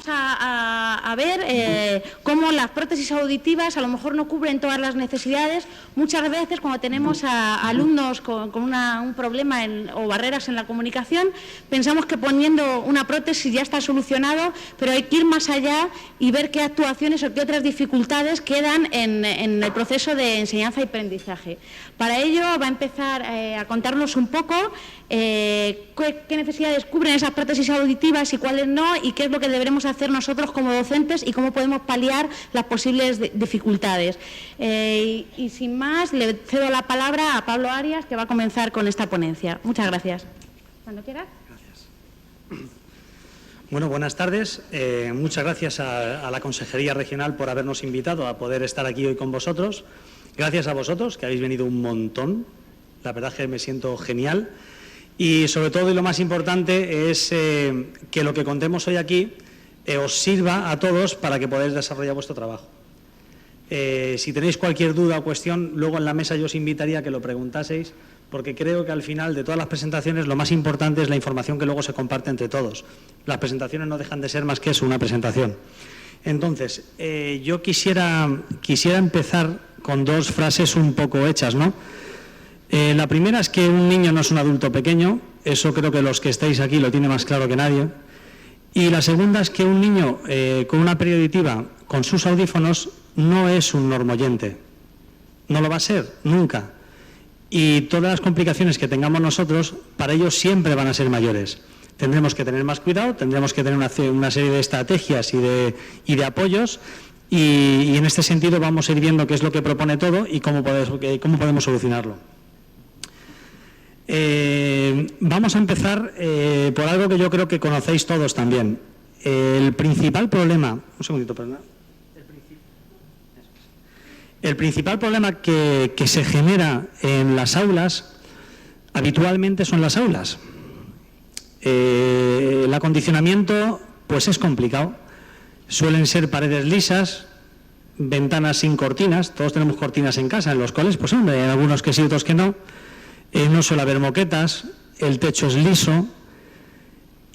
a ver cómo las prótesis auditivas a lo mejor no cubren todas las necesidades. Muchas veces cuando tenemos a alumnos con un problema o barreras en la comunicación, pensamos que poniendo una prótesis ya está solucionado, pero hay que ir más allá y ver qué actuaciones o qué otras dificultades quedan en el proceso de enseñanza y aprendizaje. Para ello va a empezar a contarnos un poco qué necesidades cubren esas prótesis auditivas y cuáles no, y qué es lo que deberemos hacer nosotros como docentes y cómo podemos paliar las posibles dificultades. Y sin más, le cedo la palabra a Pablo Arias, que va a comenzar con esta ponencia. Muchas gracias. Cuando quieras. Gracias. Bueno, buenas tardes. Muchas gracias a la Consejería Regional por habernos invitado a poder estar aquí hoy con vosotros. Gracias a vosotros, que habéis venido un montón. La verdad es que me siento genial. Y sobre todo, y lo más importante, es que lo que contemos hoy aquí os sirva a todos para que podáis desarrollar vuestro trabajo. Si tenéis cualquier duda o cuestión, luego en la mesa yo os invitaría a que lo preguntaseis, porque creo que al final de todas las presentaciones lo más importante es la información que luego se comparte entre todos. Las presentaciones no dejan de ser más que eso, una presentación. Entonces, yo quisiera empezar con dos frases un poco hechas, ¿no? La primera es que un niño no es un adulto pequeño, eso creo que los que estáis aquí lo tiene más claro que nadie. Y la segunda es que un niño con una pérdida auditiva, con sus audífonos, no es un normoyente. No lo va a ser, nunca. Y todas las complicaciones que tengamos nosotros, para ellos siempre van a ser mayores. Tendremos que tener más cuidado, tendremos que tener una serie de estrategias y de apoyos, y en este sentido vamos a ir viendo qué es lo que propone todo y cómo podemos solucionarlo. Vamos a empezar por algo que yo creo que conocéis todos también. El principal problema... Un segundito, perdón. El principal problema que se genera en las aulas, habitualmente son las aulas. El acondicionamiento, pues es complicado. Suelen ser paredes lisas, ventanas sin cortinas. Todos tenemos cortinas en casa, en los coles, pues hombre, hay algunos que sí, otros que no. No suele haber moquetas, el techo es liso,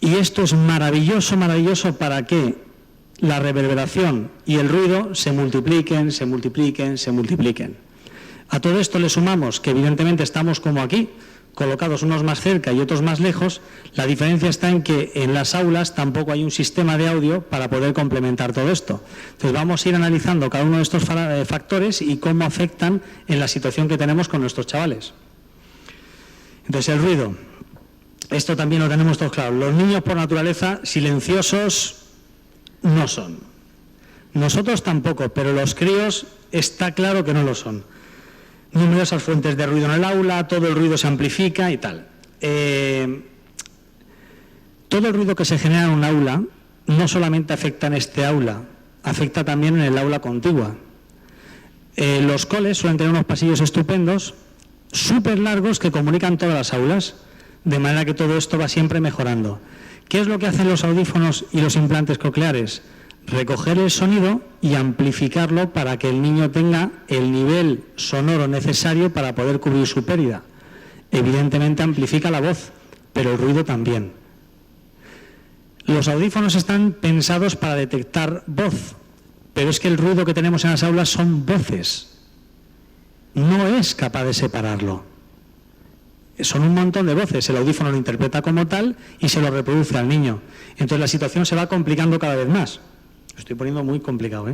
y esto es maravilloso, maravilloso para que la reverberación y el ruido se multipliquen, se multipliquen, se multipliquen. A todo esto le sumamos que evidentemente estamos como aquí, colocados unos más cerca y otros más lejos. La diferencia está en que en las aulas tampoco hay un sistema de audio para poder complementar todo esto. Entonces vamos a ir analizando cada uno de estos factores y cómo afectan en la situación que tenemos con nuestros chavales. Entonces, el ruido, esto también lo tenemos todos claro. Los niños por naturaleza silenciosos no son. Nosotros tampoco, pero los críos está claro que no lo son. Numerosas fuentes de ruido en el aula, todo el ruido se amplifica y tal. Todo el ruido que se genera en un aula no solamente afecta en este aula, afecta también en el aula contigua. Los coles suelen tener unos pasillos estupendos, súper largos, que comunican todas las aulas, de manera que todo esto va siempre mejorando. ¿Qué es lo que hacen los audífonos y los implantes cocleares? Recoger el sonido y amplificarlo para que el niño tenga el nivel sonoro necesario para poder cubrir su pérdida. Evidentemente amplifica la voz, pero el ruido también. Los audífonos están pensados para detectar voz, pero es que el ruido que tenemos en las aulas son voces. No es capaz de separarlo. Son un montón de voces, el audífono lo interpreta como tal y se lo reproduce al niño. Entonces la situación se va complicando cada vez más. Lo estoy poniendo muy complicado,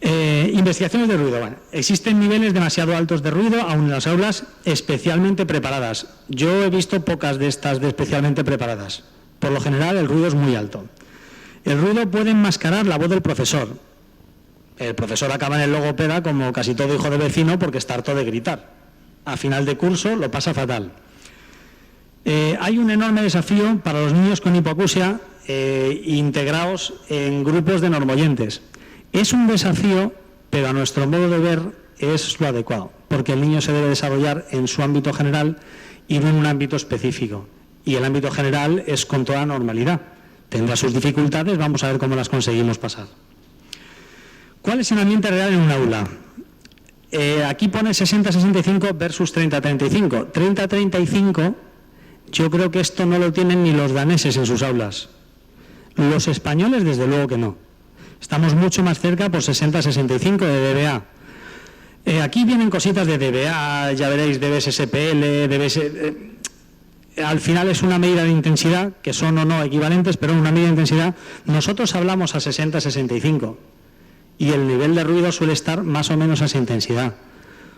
¿eh? Investigaciones de ruido. Bueno, existen niveles demasiado altos de ruido, aún en las aulas especialmente preparadas. Yo he visto pocas de estas de especialmente preparadas. Por lo general el ruido es muy alto. El ruido puede enmascarar la voz del profesor. El profesor acaba en el logopeda como casi todo hijo de vecino porque está harto de gritar. A final de curso lo pasa fatal. Hay un enorme desafío para los niños con hipoacusia integrados en grupos de normoyentes. Es un desafío, pero a nuestro modo de ver es lo adecuado, porque el niño se debe desarrollar en su ámbito general y no en un ámbito específico. Y el ámbito general es con toda normalidad. Tendrá sus dificultades, vamos a ver cómo las conseguimos pasar. ¿Cuál es el ambiente real en un aula? Aquí pone 60-65 versus 30-35. 30-35, yo creo que esto no lo tienen ni los daneses en sus aulas. Los españoles, desde luego que no. Estamos mucho más cerca por 60-65 de dBA. Aquí vienen cositas de dBA, ya veréis, dBs-SPL, al final es una medida de intensidad, que son o no equivalentes, pero una medida de intensidad. Nosotros hablamos a 60-65 y el nivel de ruido suele estar más o menos a esa intensidad.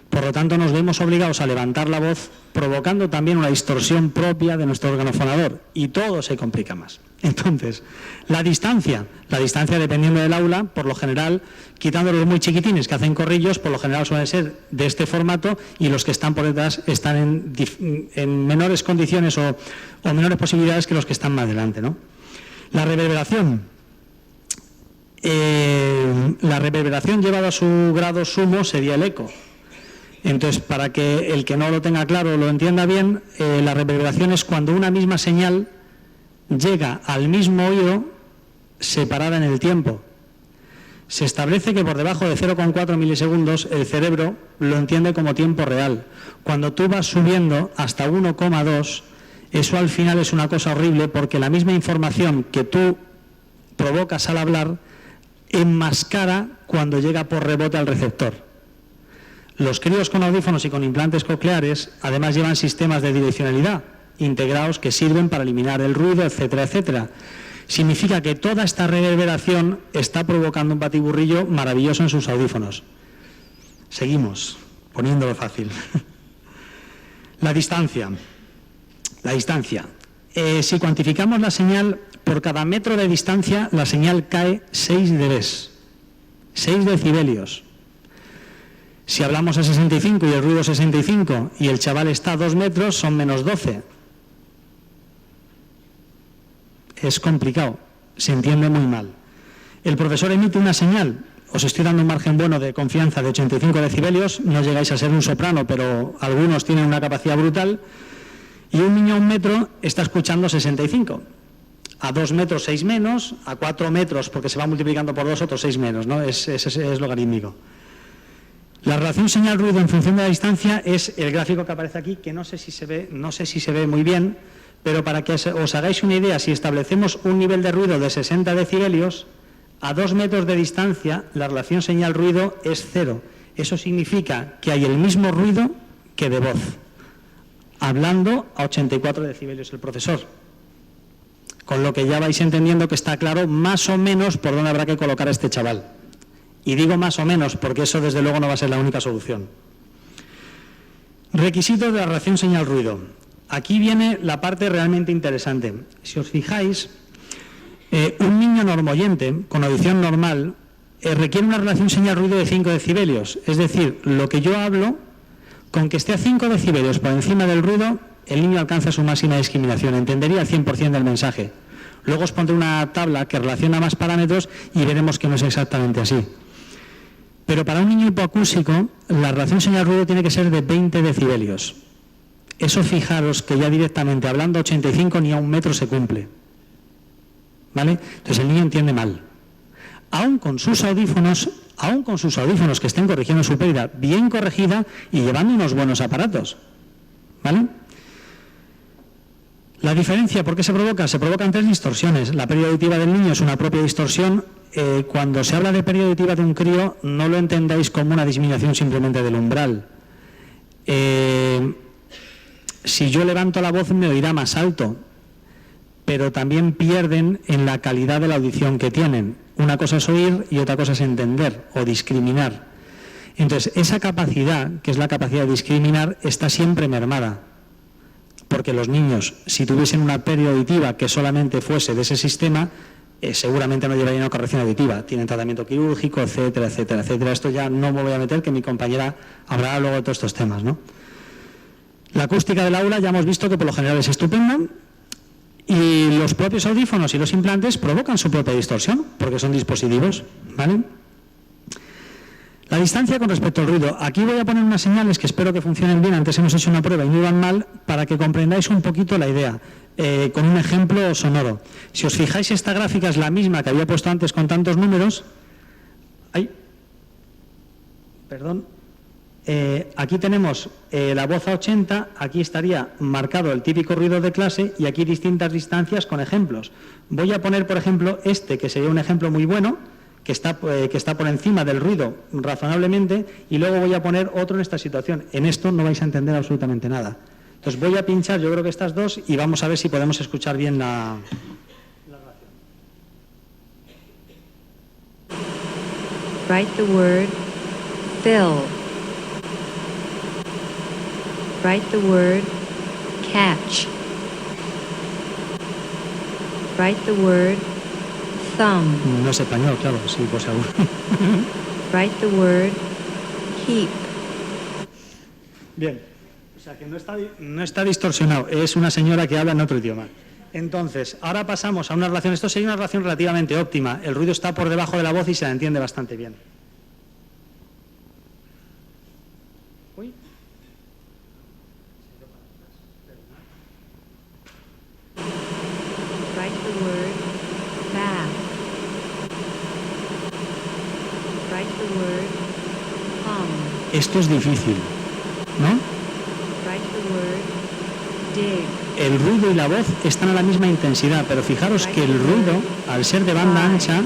Por lo tanto, nos vemos obligados a levantar la voz, provocando también una distorsión propia de nuestro órgano fonador, y todo se complica más. Entonces, la distancia dependiendo del aula, por lo general, quitando los muy chiquitines que hacen corrillos, por lo general suele ser de este formato, y los que están por detrás están en menores condiciones o menores posibilidades que los que están más adelante, ¿no? La reverberación. La reverberación llevada a su grado sumo sería el eco. Entonces, para que el que no lo tenga claro lo entienda bien, la reverberación es cuando una misma señal llega al mismo oído separada en el tiempo. Se establece que por debajo de 0,4 milisegundos el cerebro lo entiende como tiempo real. Cuando tú vas subiendo hasta 1,2, eso al final es una cosa horrible, porque la misma información que tú provocas al hablar enmascara cuando llega por rebote al receptor. Los críos con audífonos y con implantes cocleares además llevan sistemas de direccionalidad integrados que sirven para eliminar el ruido, etcétera, etcétera. Significa que toda esta reverberación está provocando un batiburrillo maravilloso en sus audífonos. Seguimos, poniéndolo fácil. La distancia. Si cuantificamos la señal, por cada metro de distancia la señal cae 6 dB, 6 decibelios. Si hablamos a 65 y el ruido 65 y el chaval está a 2 metros, son menos 12. Es complicado, se entiende muy mal. El profesor emite una señal, os estoy dando un margen bueno de confianza de 85 decibelios, no llegáis a ser un soprano, pero algunos tienen una capacidad brutal, y un niño a 1 metro está escuchando 65. A 2 metros 6 menos, a 4 metros, porque se va multiplicando por 2, otros 6 menos, ¿no? Es logarítmico. La relación señal-ruido en función de la distancia es el gráfico que aparece aquí, que no sé si se ve muy bien, pero para que os hagáis una idea, si establecemos un nivel de ruido de 60 decibelios, a 2 metros de distancia la relación señal-ruido es 0. Eso significa que hay el mismo ruido que de voz, hablando a 84 decibelios el profesor. Con lo que ya vais entendiendo que está claro más o menos por dónde habrá que colocar a este chaval. Y digo más o menos porque eso desde luego no va a ser la única solución. Requisitos de la relación señal-ruido. Aquí viene la parte realmente interesante. Si os fijáis, un niño normoyente con audición normal requiere una relación señal-ruido de 5 decibelios. Es decir, lo que yo hablo, con que esté a 5 decibelios por encima del ruido, el niño alcanza su máxima discriminación, entendería el 100% del mensaje. Luego os pondré una tabla que relaciona más parámetros y veremos que no es exactamente así. Pero para un niño hipoacúsico, la relación señal-ruido tiene que ser de 20 decibelios. Eso, fijaros que ya directamente hablando 85 ni a 1 metro se cumple. ¿Vale? Entonces el niño entiende mal. Aún con sus audífonos que estén corrigiendo su pérdida bien corregida y llevando unos buenos aparatos. ¿Vale? La diferencia, ¿por qué se provoca? Se provocan 3 distorsiones. La pérdida auditiva del niño es una propia distorsión. Cuando se habla de pérdida auditiva de un crío, no lo entendáis como una disminución simplemente del umbral. Si yo levanto la voz me oirá más alto, pero también pierden en la calidad de la audición que tienen. Una cosa es oír y otra cosa es entender o discriminar. Entonces, esa capacidad, que es la capacidad de discriminar, está siempre mermada. Porque los niños, si tuviesen una pérdida auditiva que solamente fuese de ese sistema, seguramente no llevarían una corrección auditiva. Tienen tratamiento quirúrgico, etcétera, etcétera, etcétera. Esto ya no me voy a meter, que mi compañera hablará luego de todos estos temas, ¿no? La acústica del aula ya hemos visto que por lo general es estupenda, y los propios audífonos y los implantes provocan su propia distorsión, porque son dispositivos, ¿vale? La distancia con respecto al ruido. Aquí voy a poner unas señales que espero que funcionen bien. Antes hemos hecho una prueba y no iban mal, para que comprendáis un poquito la idea, con un ejemplo sonoro. Si os fijáis, esta gráfica es la misma que había puesto antes con tantos números. ¡Ay! Perdón. Aquí tenemos la voz a 80, aquí estaría marcado el típico ruido de clase y aquí distintas distancias con ejemplos. Voy a poner, por ejemplo, este, que sería un ejemplo muy bueno, que está por encima del ruido razonablemente, y luego voy a poner otro en esta situación. En esto no vais a entender absolutamente nada. Entonces voy a pinchar, yo creo que estas dos, y vamos a ver si podemos escuchar bien la grabación. Write the word fill. Write the word catch. Write the word thumb. No es español, claro, sí, por seguro. Write the word keep. Bien, o sea que no está distorsionado, es una señora que habla en otro idioma. Entonces, ahora pasamos a una relación, esto sería una relación relativamente óptima, el ruido está por debajo de la voz y se la entiende bastante bien. Uy. Write the word bath. Write the word hum. Esto es difícil, ¿no? Write the word dig. El ruido y la voz están a la misma intensidad, pero fijaros que el ruido, al ser de banda ancha,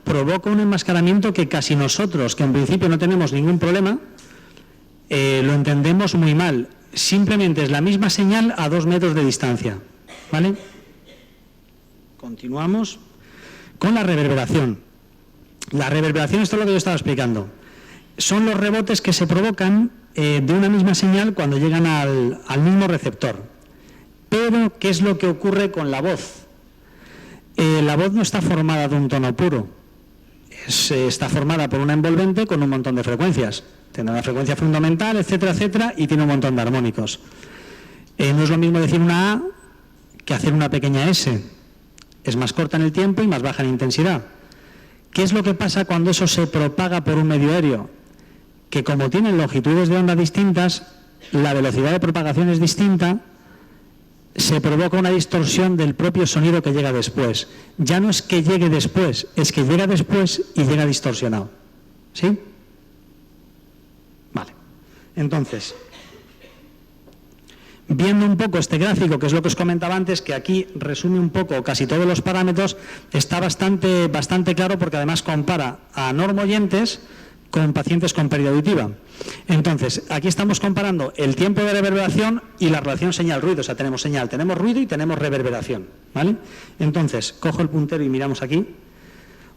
provoca un enmascaramiento que casi nosotros, que en principio no tenemos ningún problema, lo entendemos muy mal. Simplemente es la misma señal a 2 metros de distancia, ¿vale? Continuamos con la reverberación. La reverberación, esto es lo que yo estaba explicando. Son los rebotes que se provocan de una misma señal cuando llegan al mismo receptor. Pero, ¿qué es lo que ocurre con la voz? La voz no está formada de un tono puro. Está formada por una envolvente con un montón de frecuencias. Tiene una frecuencia fundamental, etcétera, etcétera, y tiene un montón de armónicos. No es lo mismo decir una A que hacer una pequeña S. Es más corta en el tiempo y más baja en intensidad. ¿Qué es lo que pasa cuando eso se propaga por un medio aéreo? Que como tienen longitudes de onda distintas, la velocidad de propagación es distinta, se provoca una distorsión del propio sonido que llega después. Ya no es que llegue después, es que llega después y llega distorsionado. ¿Sí? Vale. Entonces, viendo un poco este gráfico, que es lo que os comentaba antes, que aquí resume un poco casi todos los parámetros, está bastante claro porque además compara a normoyentes con pacientes con pérdida auditiva. Entonces, aquí estamos comparando el tiempo de reverberación y la relación señal-ruido. O sea, tenemos señal, tenemos ruido y tenemos reverberación, ¿vale? Entonces, cojo el puntero y miramos aquí.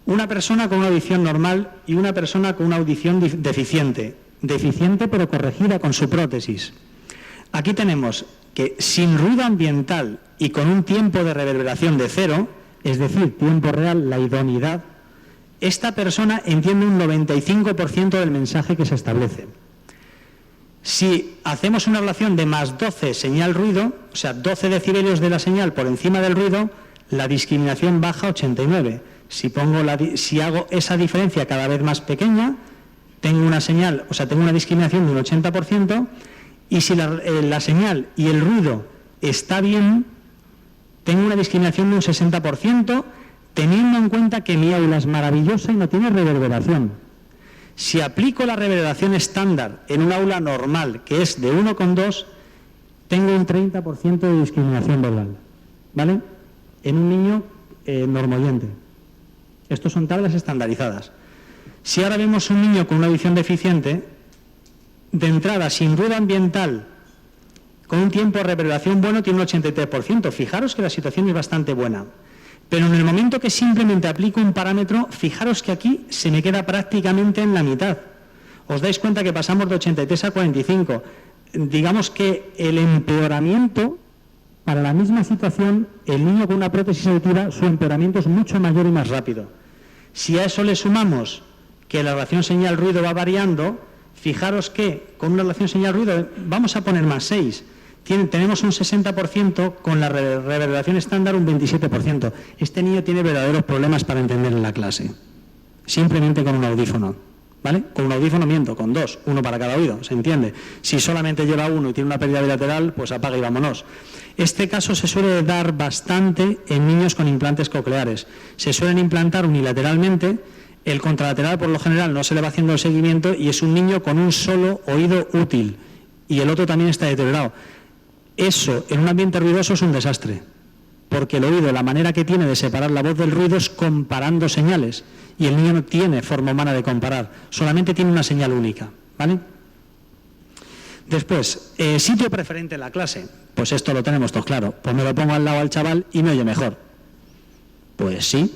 Una persona con una audición normal y una persona con una audición deficiente. Deficiente pero corregida con su prótesis. Aquí tenemos que sin ruido ambiental y con un tiempo de reverberación de 0, es decir, tiempo real, la idoneidad, esta persona entiende un 95% del mensaje que se establece. Si hacemos una relación de más 12 señal-ruido, o sea, 12 decibelios de la señal por encima del ruido, la discriminación baja a 89. Si hago esa diferencia cada vez más pequeña, tengo una señal, o sea, tengo una discriminación de un 80%, y si la señal y el ruido está bien, tengo una discriminación de un 60%, teniendo en cuenta que mi aula es maravillosa y no tiene reverberación. Si aplico la reverberación estándar en un aula normal, que es de 1,2, tengo un 30% de discriminación verbal, ¿vale? En un niño normoyente. Estos son tablas estandarizadas. Si ahora vemos un niño con una audición deficiente, de entrada, sin ruido ambiental, con un tiempo de reverberación bueno, tiene un 83%. Fijaros que la situación es bastante buena. Pero en el momento que simplemente aplico un parámetro, fijaros que aquí se me queda prácticamente en la mitad. Os dais cuenta que pasamos de 83 a 45. Digamos que el empeoramiento, para la misma situación, el niño con una prótesis auditiva, su empeoramiento es mucho mayor y más rápido. Si a eso le sumamos que la relación señal-ruido va variando, fijaros que con una relación señal-ruido, vamos a poner más 6, tenemos un 60%, con la reverberación estándar un 27%. Este niño tiene verdaderos problemas para entender en la clase, simplemente con un audífono, ¿vale? Con un audífono miento, con 2, uno para cada oído, ¿se entiende? Si solamente lleva uno y tiene una pérdida bilateral, pues apaga y vámonos. Este caso se suele dar bastante en niños con implantes cocleares. Se suelen implantar unilateralmente El contralateral, por lo general, no se le va haciendo el seguimiento y es un niño con un solo oído útil y el otro también está deteriorado. Eso, en un ambiente ruidoso, es un desastre, porque el oído, la manera que tiene de separar la voz del ruido es comparando señales, y el niño no tiene forma humana de comparar, solamente tiene una señal única, ¿vale? Después, sitio preferente en la clase. Pues esto lo tenemos todos claro. Pues me lo pongo al lado al chaval y me oye mejor. Pues sí,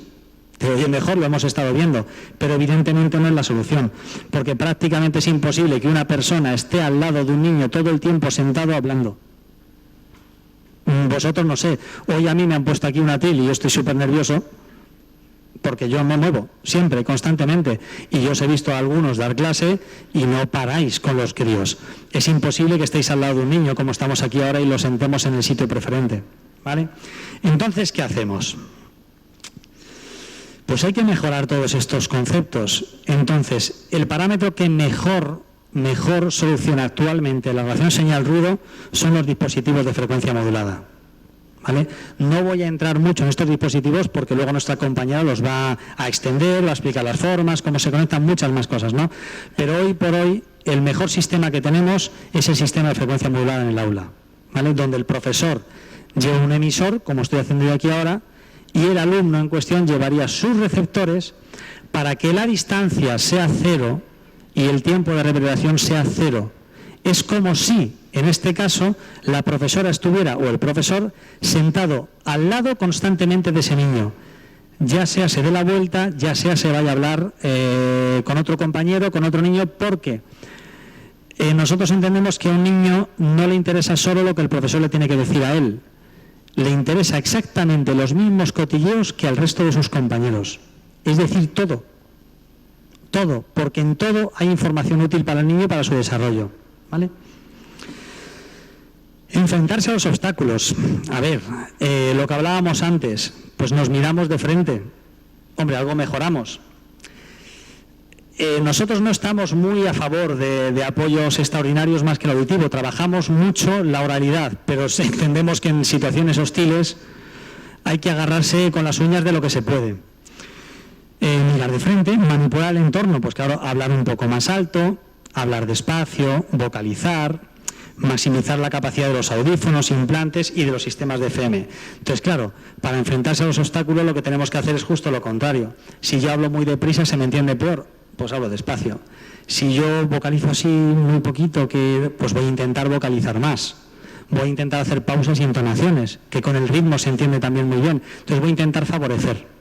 te oye mejor, lo hemos estado viendo, pero evidentemente no es la solución, porque prácticamente es imposible que una persona esté al lado de un niño todo el tiempo sentado hablando. Vosotros no sé, hoy a mí me han puesto aquí un atril y yo estoy súper nervioso, porque yo me muevo siempre, constantemente, y yo os he visto a algunos dar clase y no paráis con los críos. Es imposible que estéis al lado de un niño como estamos aquí ahora y lo sentemos en el sitio preferente, ¿vale? Entonces, ¿qué hacemos? Pues hay que mejorar todos estos conceptos. Entonces, el parámetro que mejor soluciona actualmente la relación señal-ruido son los dispositivos de frecuencia modulada. ¿Vale? No voy a entrar mucho en estos dispositivos porque luego nuestra compañera los va a extender, va a explicar las formas, cómo se conectan, muchas más cosas, ¿no? Pero hoy por hoy el mejor sistema que tenemos es el sistema de frecuencia modulada en el aula, ¿vale? Donde el profesor lleva un emisor, como estoy haciendo yo aquí ahora, y el alumno en cuestión llevaría sus receptores para que la distancia sea cero y el tiempo de reverberación sea cero. Es como si, en este caso, la profesora estuviera, o el profesor, sentado al lado constantemente de ese niño. Ya sea se dé la vuelta, ya sea se vaya a hablar con otro compañero, con otro niño, porque nosotros entendemos que a un niño no le interesa solo lo que el profesor le tiene que decir a él. Le interesa exactamente los mismos cotilleos que al resto de sus compañeros. Es decir, todo. Todo, porque en todo hay información útil para el niño y para su desarrollo. ¿Vale? Enfrentarse a los obstáculos. A ver, lo que hablábamos antes, pues nos miramos de frente. Hombre, algo mejoramos. Nosotros no estamos muy a favor de apoyos extraordinarios más que el auditivo. Trabajamos mucho la oralidad, pero entendemos que en situaciones hostiles hay que agarrarse con las uñas de lo que se puede. Mirar de frente, manipular el entorno, pues claro, hablar un poco más alto, hablar despacio, vocalizar, maximizar la capacidad de los audífonos, implantes y de los sistemas de FM. Entonces, claro, para enfrentarse a los obstáculos lo que tenemos que hacer es justo lo contrario. Si yo hablo muy deprisa, se me entiende peor, pues hablo despacio. Si yo vocalizo así muy poquito, pues voy a intentar vocalizar más. Voy a intentar hacer pausas y entonaciones, que con el ritmo se entiende también muy bien. Entonces voy a intentar favorecer.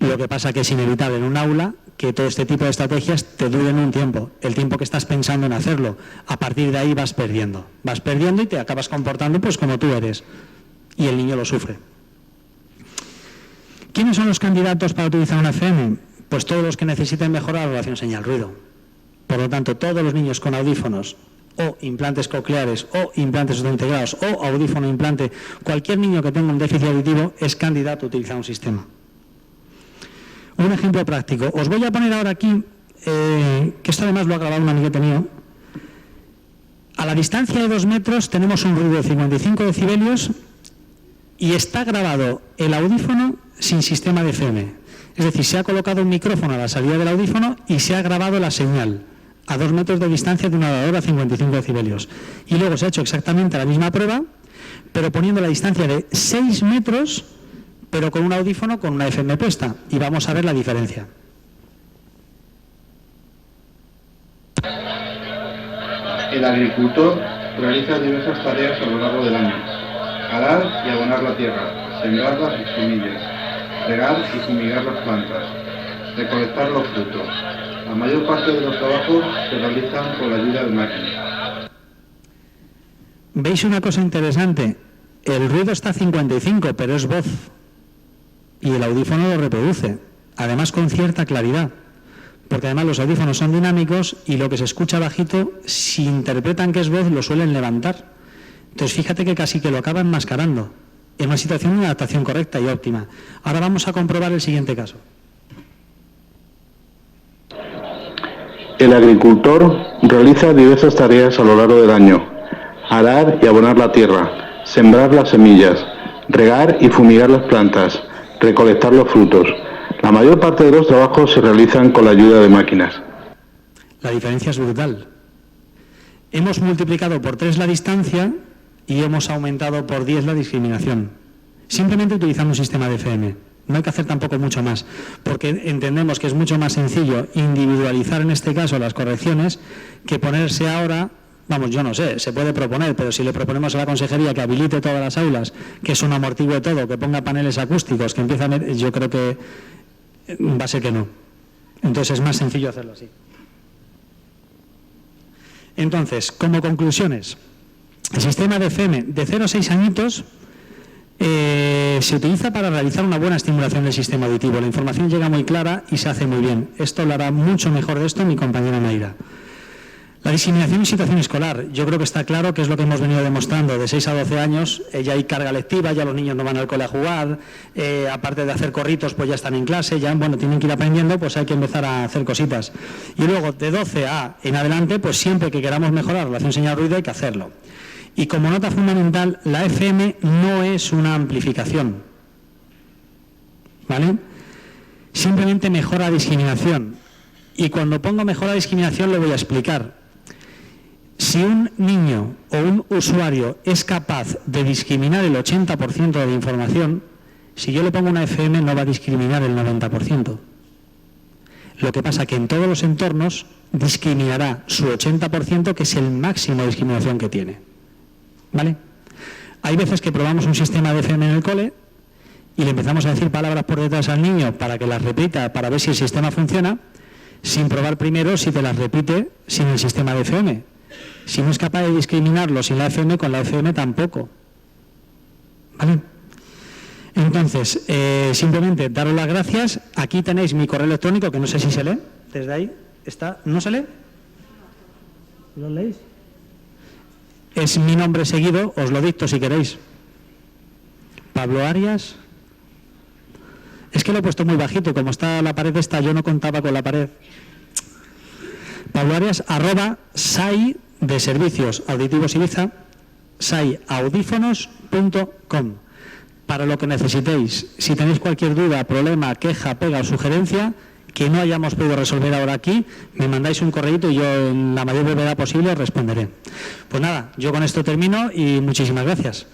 Lo que pasa que es inevitable en un aula que todo este tipo de estrategias te duren un tiempo, el tiempo que estás pensando en hacerlo. A partir de ahí vas perdiendo y te acabas comportando pues como tú eres, y el niño lo sufre. ¿Quiénes son los candidatos para utilizar una FM? Pues todos los que necesiten mejorar la relación señal-ruido. Por lo tanto, todos los niños con audífonos o implantes cocleares o implantes integrados o audífono implante, cualquier niño que tenga un déficit auditivo es candidato a utilizar un sistema. Un ejemplo práctico. Os voy a poner ahora aquí, que esto además lo ha grabado un amiguete mío. A la distancia de 2 metros tenemos un ruido de 55 decibelios y está grabado el audífono sin sistema de FM. Es decir, se ha colocado un micrófono a la salida del audífono y se ha grabado la señal a 2 metros de distancia de una grabadora a 55 decibelios. Y luego se ha hecho exactamente la misma prueba, pero poniendo la distancia de 6 metros, pero con un audífono con una FM puesta, y vamos a ver la diferencia. El agricultor realiza diversas tareas a lo largo del año: arar y abonar la tierra, sembrar las semillas, regar y fumigar las plantas, recolectar los frutos. La mayor parte de los trabajos se realizan con la ayuda de máquinas. ¿Veis una cosa interesante? El ruido está a 55, pero es voz. Y el audífono lo reproduce, además con cierta claridad, porque además los audífonos son dinámicos y lo que se escucha bajito, si interpretan que es voz, lo suelen levantar. Entonces fíjate que casi que lo acaban mascarando, en una situación de adaptación correcta y óptima. Ahora vamos a comprobar el siguiente caso. El agricultor realiza diversas tareas a lo largo del año: arar y abonar la tierra, sembrar las semillas, regar y fumigar las plantas, recolectar los frutos. La mayor parte de los trabajos se realizan con la ayuda de máquinas. La diferencia es brutal. Hemos multiplicado por 3 la distancia y hemos aumentado por 10 la discriminación. Simplemente utilizando un sistema de FM. No hay que hacer tampoco mucho más, porque entendemos que es mucho más sencillo individualizar en este caso las correcciones que ponerse ahora, vamos, yo no sé, se puede proponer, pero si le proponemos a la consejería que habilite todas las aulas, que es un amortigue todo, que ponga paneles acústicos, que empieza a yo creo que va a ser que no. Entonces es más sencillo hacerlo así. Entonces, como conclusiones, el sistema de FM de 0 a 6 añitos se utiliza para realizar una buena estimulación del sistema auditivo. La información llega muy clara y se hace muy bien. Esto lo hará mucho mejor de esto mi compañera Naira. La discriminación en situación escolar. Yo creo que está claro que es lo que hemos venido demostrando. De 6 a 12 años ya hay carga lectiva, ya los niños no van al cole a jugar, aparte de hacer corritos pues ya están en clase, ya bueno, tienen que ir aprendiendo, pues hay que empezar a hacer cositas. Y luego de 12 a en adelante, pues siempre que queramos mejorar la relación señal-ruido hay que hacerlo. Y como nota fundamental, la FM no es una amplificación, ¿vale? Simplemente mejora la discriminación. Y cuando pongo mejora la discriminación lo voy a explicar. Si un niño o un usuario es capaz de discriminar el 80% de la información, si yo le pongo una FM no va a discriminar el 90%. Lo que pasa que en todos los entornos discriminará su 80%, que es el máximo de discriminación que tiene. ¿Vale? Hay veces que probamos un sistema de FM en el cole y le empezamos a decir palabras por detrás al niño para que las repita, para ver si el sistema funciona, sin probar primero si te las repite sin el sistema de FM. Si no es capaz de discriminarlo sin la FM, con la FM tampoco. ¿Vale? Entonces, simplemente daros las gracias. Aquí tenéis mi correo electrónico, que no sé si se lee. Desde ahí está. ¿No se lee? ¿Lo leéis? Es mi nombre seguido, os lo dicto si queréis. Pablo Arias. Es que lo he puesto muy bajito, como está la pared esta, yo no contaba con la pared. Pablo Arias, @sai de Servicios Auditivos Ibiza, saiaudífonos.com. Para lo que necesitéis, si tenéis cualquier duda, problema, queja, pega o sugerencia que no hayamos podido resolver ahora aquí, me mandáis un correíto y yo en la mayor brevedad posible os responderé. Pues nada, yo con esto termino y muchísimas gracias.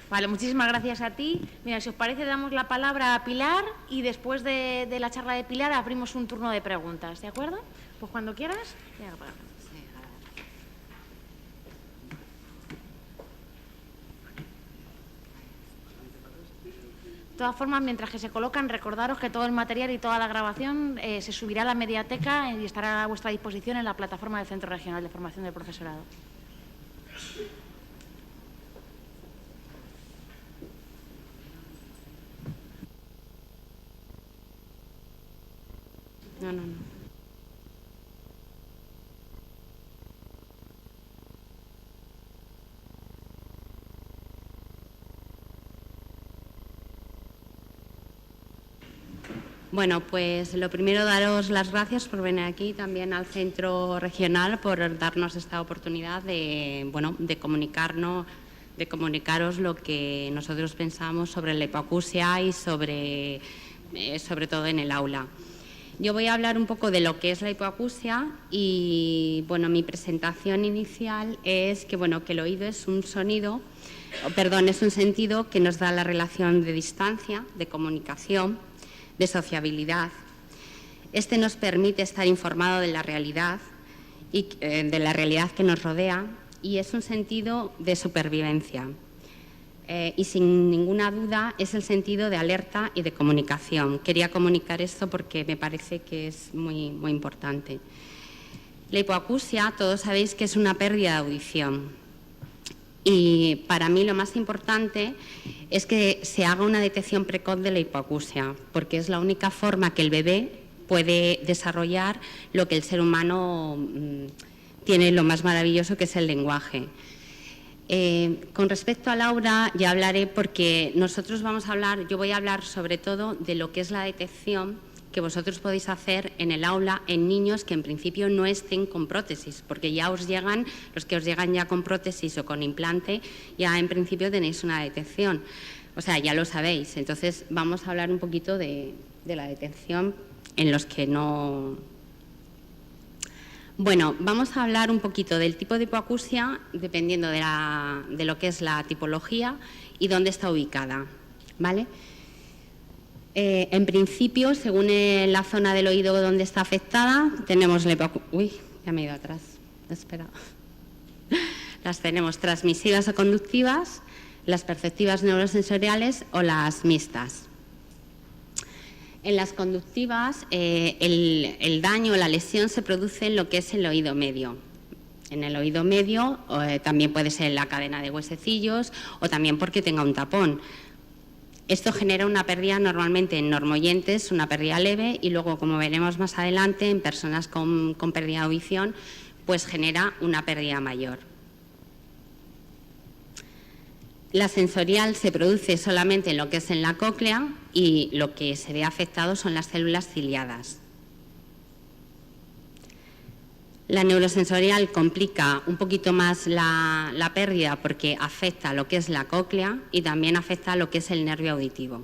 Vale, muchísimas gracias a ti. Mira, si os parece, damos la palabra a Pilar y después de la charla de Pilar abrimos un turno de preguntas, ¿de acuerdo? Pues cuando quieras, tienes la palabra. De todas formas, mientras que se colocan, recordaros que todo el material y toda la grabación se subirá a la mediateca y estará a vuestra disposición en la plataforma del Centro Regional de Formación del Profesorado. No. Bueno, pues lo primero, daros las gracias por venir aquí, también al Centro Regional, por darnos esta oportunidad de comunicaros lo que nosotros pensamos sobre la hipoacusia y sobre todo en el aula. Yo voy a hablar un poco de lo que es la hipoacusia y, bueno, mi presentación inicial es que, bueno, que el oído es un sentido que nos da la relación de distancia, de comunicación, de sociabilidad. Este nos permite estar informado de la realidad y de la realidad que nos rodea, y es un sentido de supervivencia. Y sin ninguna duda es el sentido de alerta y de comunicación. Quería comunicar esto porque me parece que es muy, muy importante. La hipoacusia, todos sabéis que es una pérdida de audición. Y para mí lo más importante es que se haga una detección precoz de la hipoacusia, porque es la única forma que el bebé puede desarrollar lo que el ser humano tiene lo más maravilloso, que es el lenguaje. Con respecto a Laura, ya hablaré, porque yo voy a hablar sobre todo de lo que es la detección que vosotros podéis hacer en el aula en niños que en principio no estén con prótesis, porque ya os llegan, los que os llegan ya con prótesis o con implante, ya en principio tenéis una detección. O sea, ya lo sabéis. Entonces, vamos a hablar un poquito de la detección en los que no... Bueno, vamos a hablar un poquito del tipo de hipoacusia, dependiendo de lo que es la tipología y dónde está ubicada, ¿vale? En principio, según la zona del oído donde está afectada, tenemos la hipoacusia... Uy, ya me he ido atrás, espera. Las tenemos transmisivas o conductivas, las perceptivas neurosensoriales o las mixtas. En las conductivas, el daño o la lesión se produce en lo que es el oído medio. En el oído medio también puede ser la cadena de huesecillos o también porque tenga un tapón. Esto genera una pérdida normalmente en normoyentes, una pérdida leve, y luego, como veremos más adelante, en personas con pérdida de audición, pues genera una pérdida mayor. La sensorial se produce solamente en lo que es en la cóclea y lo que se ve afectado son las células ciliadas. La neurosensorial complica un poquito más la pérdida porque afecta a lo que es la cóclea y también afecta a lo que es el nervio auditivo.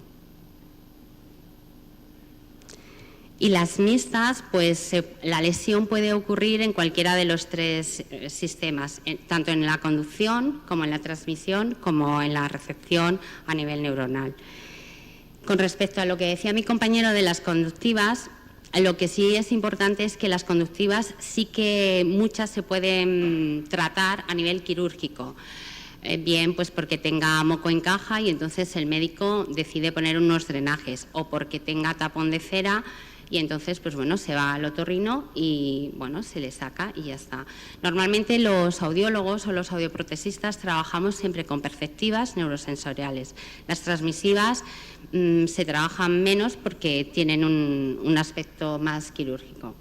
Y las mixtas, pues la lesión puede ocurrir en cualquiera de los tres sistemas, tanto en la conducción como en la transmisión, como en la recepción a nivel neuronal. Con respecto a lo que decía mi compañero de las conductivas, lo que sí es importante es que las conductivas sí que muchas se pueden tratar a nivel quirúrgico. Bien, pues porque tenga moco en caja y entonces el médico decide poner unos drenajes, o porque tenga tapón de cera y entonces, pues bueno, se va al otorrino y bueno, se le saca y ya está. Normalmente los audiólogos o los audioprotesistas trabajamos siempre con perceptivas neurosensoriales. Las transmisivas se trabajan menos porque tienen un aspecto más quirúrgico.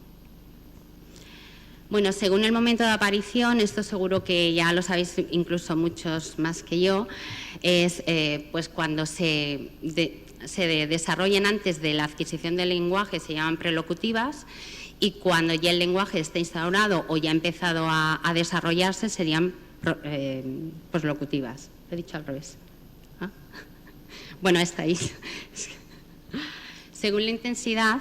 Bueno, según el momento de aparición, esto seguro que ya lo sabéis incluso muchos más que yo, es pues cuando se desarrollan antes de la adquisición del lenguaje, se llaman prelocutivas, y cuando ya el lenguaje está instaurado o ya ha empezado a desarrollarse serían poslocutivas. Lo he dicho al revés. ¿Ah? Bueno, estáis. Según la intensidad,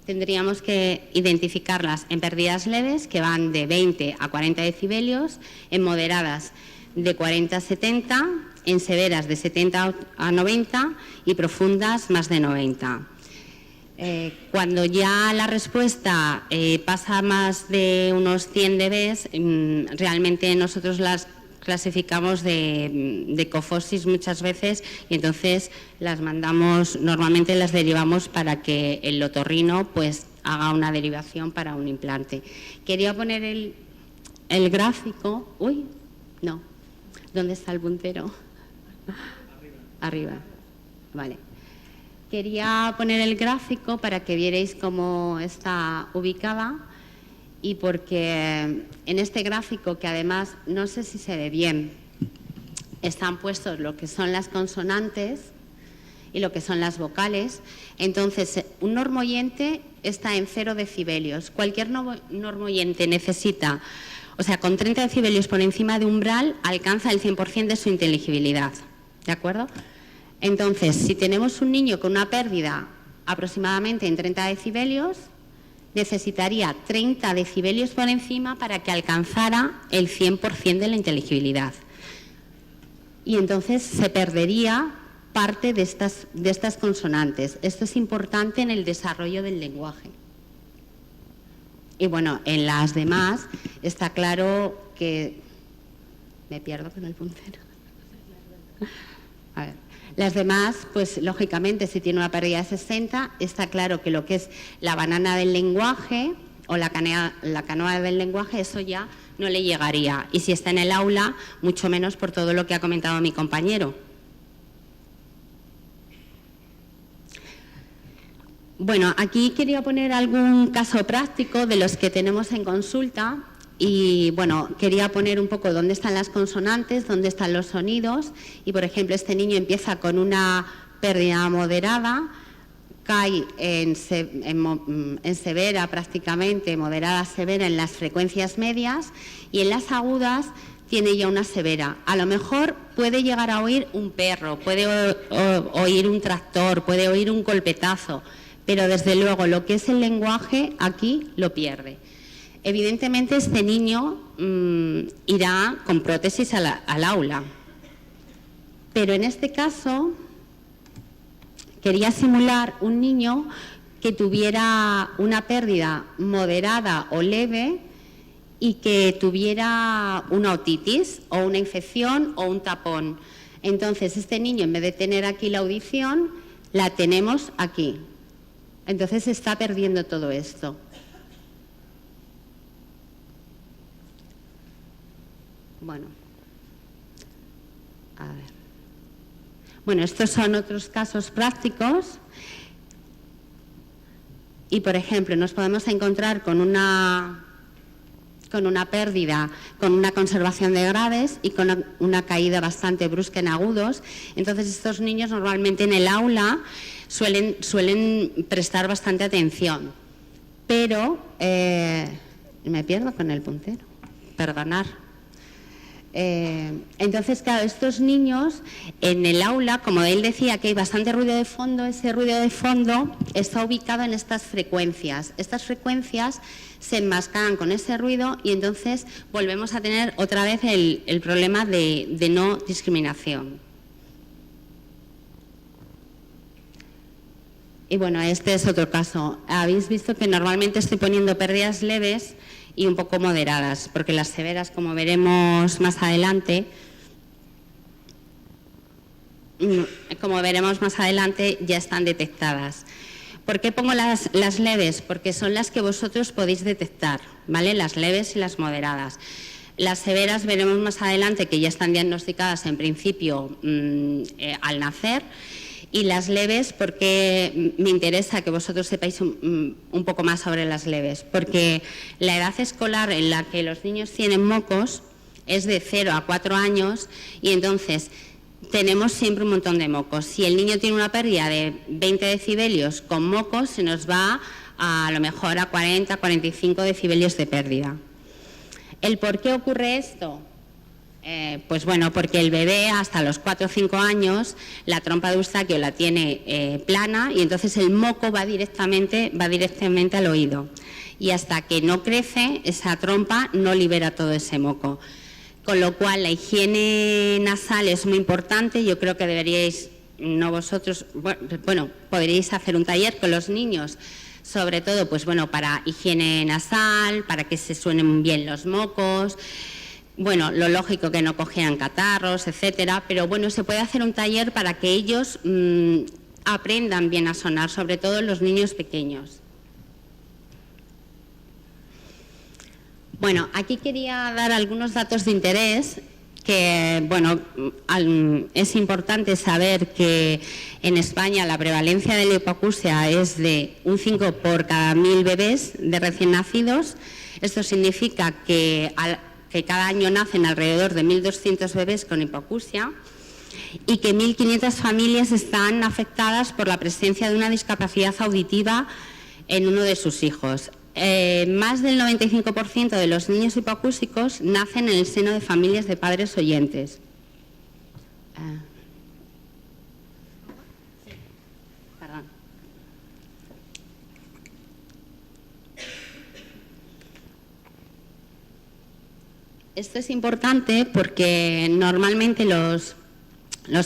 tendríamos que identificarlas en pérdidas leves, que van de 20 a 40 decibelios, en moderadas de 40 a 70, en severas de 70 a 90 y profundas más de 90. Cuando ya la respuesta pasa más de unos 100 dB, realmente nosotros las clasificamos de cofosis muchas veces y entonces las mandamos, normalmente las derivamos para que el otorrino pues haga una derivación para un implante. Quería poner el gráfico. Uy, no. ¿Dónde está el puntero? Arriba. Vale. Quería poner el gráfico para que vierais cómo está ubicada y porque en este gráfico, que además no sé si se ve bien, están puestos lo que son las consonantes y lo que son las vocales. Entonces, un normoyente está en 0 decibelios. Cualquier normoyente necesita, o sea, con 30 decibelios por encima de umbral, alcanza el 100% de su inteligibilidad. ¿De acuerdo? Entonces, si tenemos un niño con una pérdida aproximadamente en 30 decibelios, necesitaría 30 decibelios por encima para que alcanzara el 100% de la inteligibilidad. Y entonces se perdería parte de estas consonantes. Esto es importante en el desarrollo del lenguaje. Y bueno, en las demás está claro que... Me pierdo con el puntero. A ver. Las demás, pues lógicamente, si tiene una pérdida de 60, está claro que lo que es la banana del lenguaje o la canoa del lenguaje, eso ya no le llegaría. Y si está en el aula, mucho menos por todo lo que ha comentado mi compañero. Bueno, aquí quería poner algún caso práctico de los que tenemos en consulta. Y bueno, quería poner un poco dónde están las consonantes, dónde están los sonidos. Y por ejemplo, este niño empieza con una pérdida moderada, cae en severa prácticamente, moderada severa en las frecuencias medias, y en las agudas tiene ya una severa. A lo mejor puede llegar a oír un perro, puede oír un tractor, puede oír un golpetazo, pero desde luego lo que es el lenguaje aquí lo pierde. Evidentemente este niño irá con prótesis al aula, pero en este caso quería simular un niño que tuviera una pérdida moderada o leve y que tuviera una otitis o una infección o un tapón. Entonces, este niño, en vez de tener aquí la audición, la tenemos aquí. Entonces, se está perdiendo todo esto. Bueno, a ver. Bueno, estos son otros casos prácticos. Y, por ejemplo, nos podemos encontrar con una pérdida, con una conservación de graves y con una caída bastante brusca en agudos. Entonces, estos niños normalmente en el aula suelen prestar bastante atención. Pero, me pierdo con el puntero, perdonad. Entonces, claro, estos niños en el aula, como él decía que hay bastante ruido de fondo, ese ruido de fondo está ubicado en estas frecuencias. Estas frecuencias se enmascaran con ese ruido y entonces volvemos a tener otra vez el problema de no discriminación. Y bueno, este es otro caso. Habéis visto que normalmente estoy poniendo pérdidas leves y un poco moderadas, porque las severas, como veremos más adelante, ya están detectadas. ¿Por qué pongo las leves? Porque son las que vosotros podéis detectar, ¿vale? Las leves y las moderadas. Las severas veremos más adelante que ya están diagnosticadas en principio al nacer. Y las leves, porque me interesa que vosotros sepáis un poco más sobre las leves, porque la edad escolar en la que los niños tienen mocos es de 0 a 4 años y entonces tenemos siempre un montón de mocos. Si el niño tiene una pérdida de 20 decibelios con mocos, se nos va a lo mejor a 40, 45 decibelios de pérdida. ¿El por qué ocurre esto? Pues bueno, porque el bebé hasta los 4 o 5 años la trompa de Eustaquio la tiene plana y entonces el moco va directamente al oído. Y hasta que no crece, esa trompa no libera todo ese moco. Con lo cual la higiene nasal es muy importante. Yo creo que deberíais, no vosotros, bueno, podríais hacer un taller con los niños, sobre todo pues bueno, para higiene nasal, para que se suenen bien los mocos. Bueno, lo lógico que no cogieran catarros, etcétera, pero bueno, se puede hacer un taller para que ellos aprendan bien a sonar, sobre todo los niños pequeños. Bueno, aquí quería dar algunos datos de interés que, bueno, es importante saber que en España la prevalencia de la hipoacusia es de un 5 por cada 1000 bebés de recién nacidos. Esto significa que cada año nacen alrededor de 1.200 bebés con hipoacusia y que 1.500 familias están afectadas por la presencia de una discapacidad auditiva en uno de sus hijos. Más del 95% de los niños hipoacúsicos nacen en el seno de familias de padres oyentes. Esto es importante porque normalmente los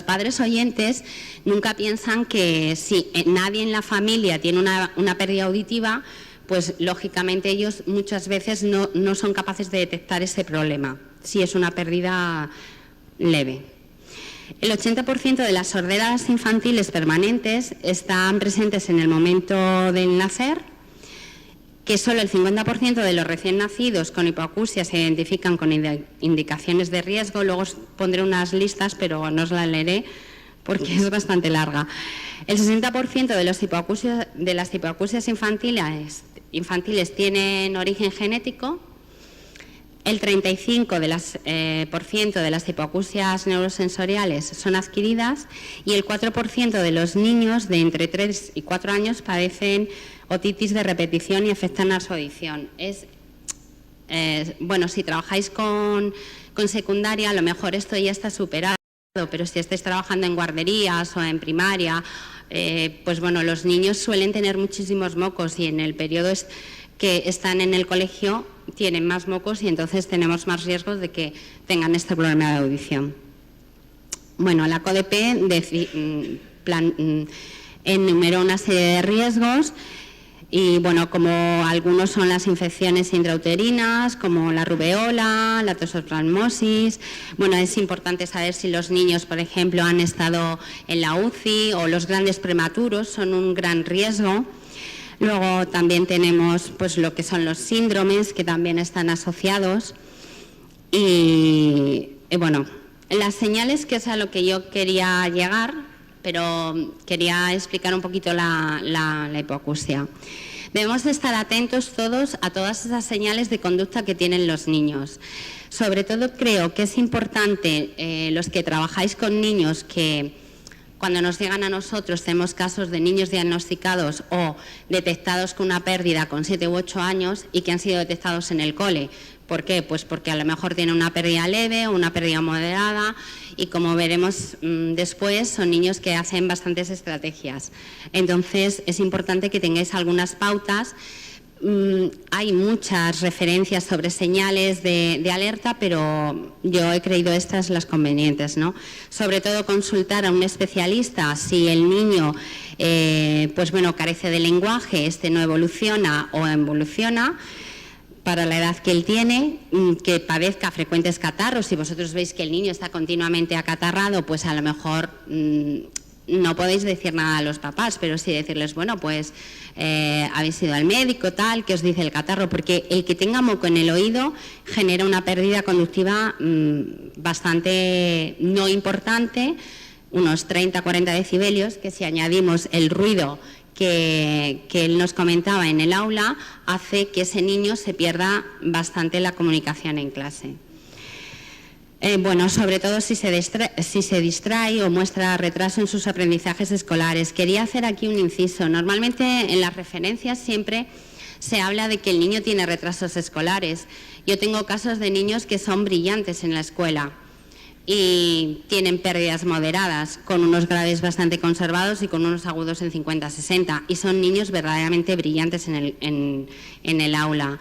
padres oyentes nunca piensan que si nadie en la familia tiene una pérdida auditiva, pues lógicamente ellos muchas veces no son capaces de detectar ese problema, si es una pérdida leve. El 80% de las sorderas infantiles permanentes están presentes en el momento del nacer, que solo el 50% de los recién nacidos con hipoacusia se identifican con indicaciones de riesgo. Luego os pondré unas listas, pero no os las leeré porque es bastante larga. El 60% de las hipoacusias infantiles tienen origen genético. El 35% de las hipoacusias neurosensoriales son adquiridas y el 4% de los niños de entre 3 y 4 años padecen otitis de repetición y afectan a su audición. Bueno, si trabajáis con secundaria, a lo mejor esto ya está superado, pero si estáis trabajando en guarderías o en primaria, pues bueno, los niños suelen tener muchísimos mocos y en el periodo que están en el colegio tienen más mocos y entonces tenemos más riesgos de que tengan este problema de audición. Bueno, la CODP enumeró una serie de riesgos y, bueno, como algunos son las infecciones intrauterinas, como la rubeola, la toxoplasmosis. Bueno, es importante saber si los niños, por ejemplo, han estado en la UCI o los grandes prematuros son un gran riesgo. Luego también tenemos pues lo que son los síndromes que también están asociados y bueno, las señales, que es a lo que yo quería llegar, pero quería explicar un poquito la hipoacusia. Debemos de estar atentos todos a todas esas señales de conducta que tienen los niños. Sobre todo creo que es importante los que trabajáis con niños que cuando nos llegan a nosotros tenemos casos de niños diagnosticados o detectados con una pérdida con 7 u 8 años y que han sido detectados en el cole. ¿Por qué? Pues porque a lo mejor tienen una pérdida leve o una pérdida moderada y, como veremos después, son niños que hacen bastantes estrategias. Entonces es importante que tengáis algunas pautas. Hay muchas referencias sobre señales de alerta, pero yo he creído estas las convenientes, ¿no? Sobre todo consultar a un especialista si el niño pues bueno, carece de lenguaje, no evoluciona o involuciona para la edad que él tiene, que padezca frecuentes catarros. Si vosotros veis que el niño está continuamente acatarrado, pues a lo mejor no podéis decir nada a los papás, pero sí decirles, bueno, pues habéis ido al médico, tal, ¿qué os dice el catarro? Porque el que tenga moco en el oído genera una pérdida conductiva bastante no importante, unos 30-40 decibelios, que si añadimos el ruido que él nos comentaba en el aula, hace que ese niño se pierda bastante la comunicación en clase. Bueno, sobre todo si se distrae o muestra retraso en sus aprendizajes escolares. Quería hacer aquí un inciso. Normalmente en las referencias siempre se habla de que el niño tiene retrasos escolares. Yo tengo casos de niños que son brillantes en la escuela y tienen pérdidas moderadas, con unos graves bastante conservados y con unos agudos en 50-60, y son niños verdaderamente brillantes en el aula.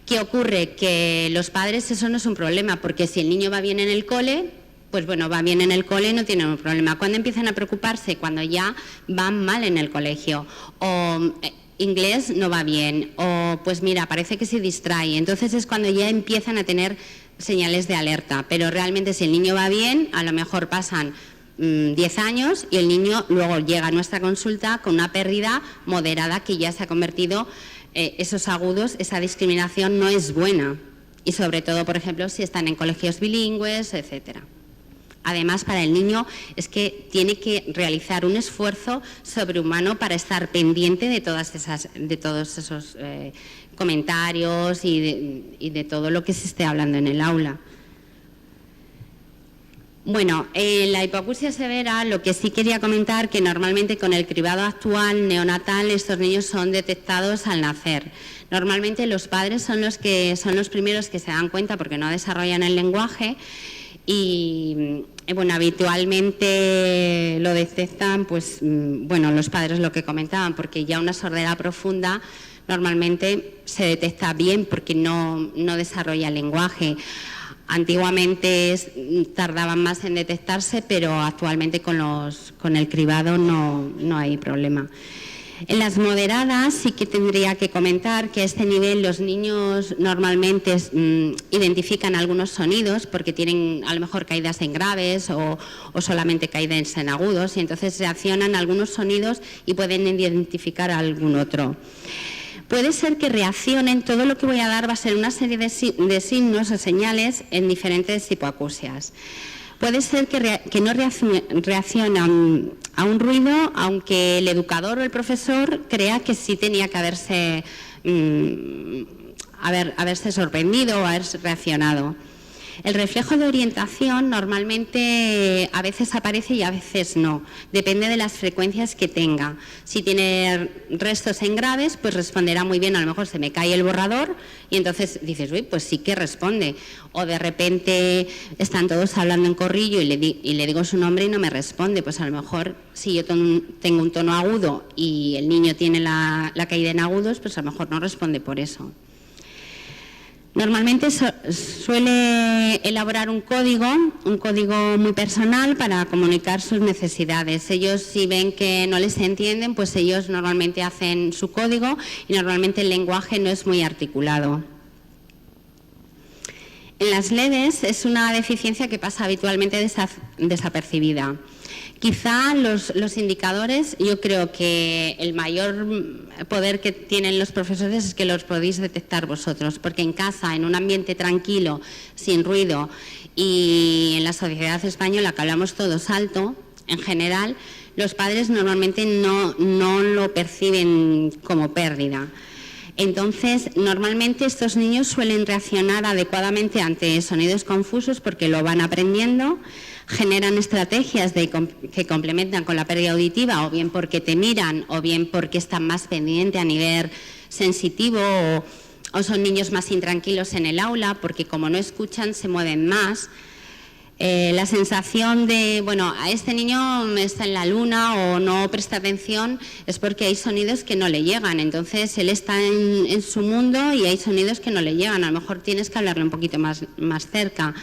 ¿Qué ocurre? Que los padres, eso no es un problema, porque si el niño va bien en el cole, pues bueno, va bien en el cole y no tienen un problema. ¿Cuándo empiezan a preocuparse? Cuando ya van mal en el colegio, o inglés no va bien, o pues mira, parece que se distrae. Entonces es cuando ya empiezan a tener señales de alerta. Pero realmente si el niño va bien, a lo mejor pasan 10 años y el niño luego llega a nuestra consulta con una pérdida moderada que ya se ha convertido, esos agudos, esa discriminación no es buena. Y sobre todo, por ejemplo, si están en colegios bilingües, etcétera. Además, para el niño es que tiene que realizar un esfuerzo sobrehumano para estar pendiente de todos esos comentarios y de todo lo que se esté hablando en el aula. Bueno, la hipoacusia severa, lo que sí quería comentar, que normalmente con el cribado actual neonatal estos niños son detectados al nacer. Normalmente los padres son los primeros que se dan cuenta porque no desarrollan el lenguaje y bueno, habitualmente lo detectan, pues bueno, los padres lo que comentaban, porque ya una sordera profunda normalmente se detecta bien porque no desarrolla el lenguaje. Antiguamente tardaban más en detectarse, pero actualmente con el cribado no hay problema. En las moderadas sí que tendría que comentar que a este nivel los niños normalmente identifican algunos sonidos porque tienen a lo mejor caídas en graves o solamente caídas en agudos, y entonces reaccionan a algunos sonidos y pueden identificar a algún otro. Puede ser que reaccionen, todo lo que voy a dar va a ser una serie de signos o señales en diferentes hipoacusias. Puede ser que no reaccionan a un ruido, aunque el educador o el profesor crea que sí tenía que haberse haberse sorprendido o haberse reaccionado. El reflejo de orientación normalmente a veces aparece y a veces no, depende de las frecuencias que tenga. Si tiene restos en graves, pues responderá muy bien, a lo mejor se me cae el borrador y entonces dices, uy, pues sí que responde. O de repente están todos hablando en corrillo y le digo su nombre y no me responde, pues a lo mejor si yo tengo un tono agudo y el niño tiene la caída en agudos, pues a lo mejor no responde por eso. Normalmente suele elaborar un código muy personal para comunicar sus necesidades. Ellos, si ven que no les entienden, pues ellos normalmente hacen su código y normalmente el lenguaje no es muy articulado. En las leves es una deficiencia que pasa habitualmente desapercibida. Quizá los indicadores, yo creo que el mayor poder que tienen los profesores es que los podéis detectar vosotros, porque en casa, en un ambiente tranquilo, sin ruido, y en la sociedad española que hablamos todos alto, en general, los padres normalmente no lo perciben como pérdida. Entonces, normalmente estos niños suelen reaccionar adecuadamente ante sonidos confusos porque lo van aprendiendo, generan estrategias que complementan con la pérdida auditiva, o bien porque te miran, o bien porque están más pendientes a nivel sensitivo, o son niños más intranquilos en el aula, porque como no escuchan se mueven más. La sensación de, bueno, a este niño está en la luna o no presta atención es porque hay sonidos que no le llegan. Entonces él está en su mundo y hay sonidos que no le llegan. A lo mejor tienes que hablarle un poquito más cerca.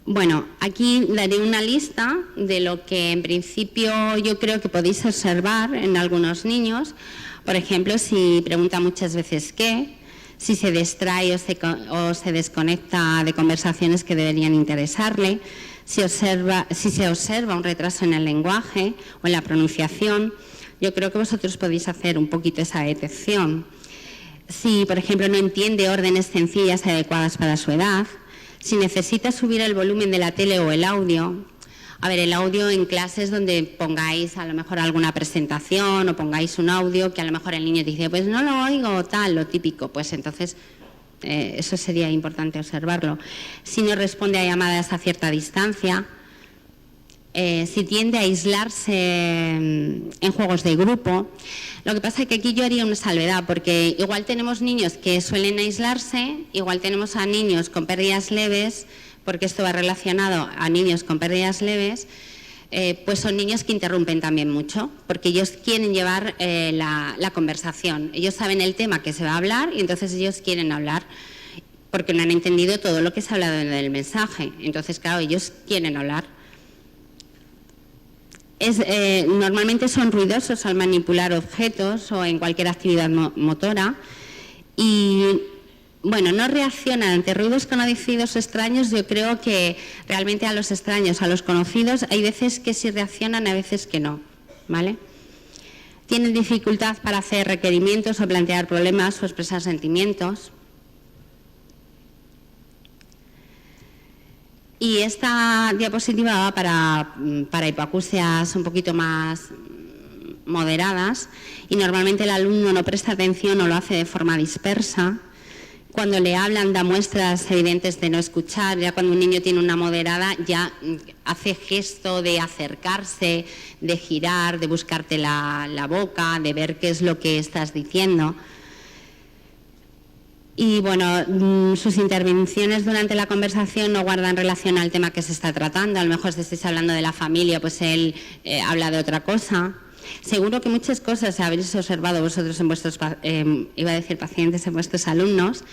Bueno, aquí daré una lista de lo que en principio yo creo que podéis observar en algunos niños. Por ejemplo, si pregunta muchas veces qué, si se distrae o se desconecta de conversaciones que deberían interesarle, si se observa un retraso en el lenguaje o en la pronunciación. Yo creo que vosotros podéis hacer un poquito esa detección. Si, por ejemplo, no entiende órdenes sencillas y adecuadas para su edad, si necesita subir el volumen de la tele o el audio. A ver, el audio en clases donde pongáis a lo mejor alguna presentación o pongáis un audio que a lo mejor el niño dice, pues no lo oigo, tal, lo típico, pues entonces eso sería importante observarlo. Si no responde a llamadas a cierta distancia, si tiende a aislarse en juegos de grupo. Lo que pasa es que aquí yo haría una salvedad, porque igual tenemos niños que suelen aislarse, igual tenemos a niños con pérdidas leves, porque esto va relacionado a niños con pérdidas leves, pues son niños que interrumpen también mucho, porque ellos quieren llevar la conversación. Ellos saben el tema que se va a hablar y entonces ellos quieren hablar, porque no han entendido todo lo que se ha hablado en el mensaje. Entonces, claro, ellos quieren hablar. Normalmente son ruidosos al manipular objetos o en cualquier actividad motora y, bueno, no reaccionan ante ruidos conocidos extraños. Yo creo que realmente a los extraños, a los conocidos, hay veces que sí reaccionan, a veces que no, ¿vale? Tienen dificultad para hacer requerimientos o plantear problemas o expresar sentimientos. Y esta diapositiva va para hipoacusias un poquito más moderadas y normalmente el alumno no presta atención o lo hace de forma dispersa. Cuando le hablan da muestras evidentes de no escuchar. Ya cuando un niño tiene una moderada ya hace gesto de acercarse, de girar, de buscarte la boca, de ver qué es lo que estás diciendo. Y bueno, sus intervenciones durante la conversación no guardan relación al tema que se está tratando. A lo mejor si estáis hablando de la familia, pues él habla de otra cosa. Seguro que muchas cosas habréis observado vosotros en vuestros, iba a decir pacientes, en vuestros alumnos.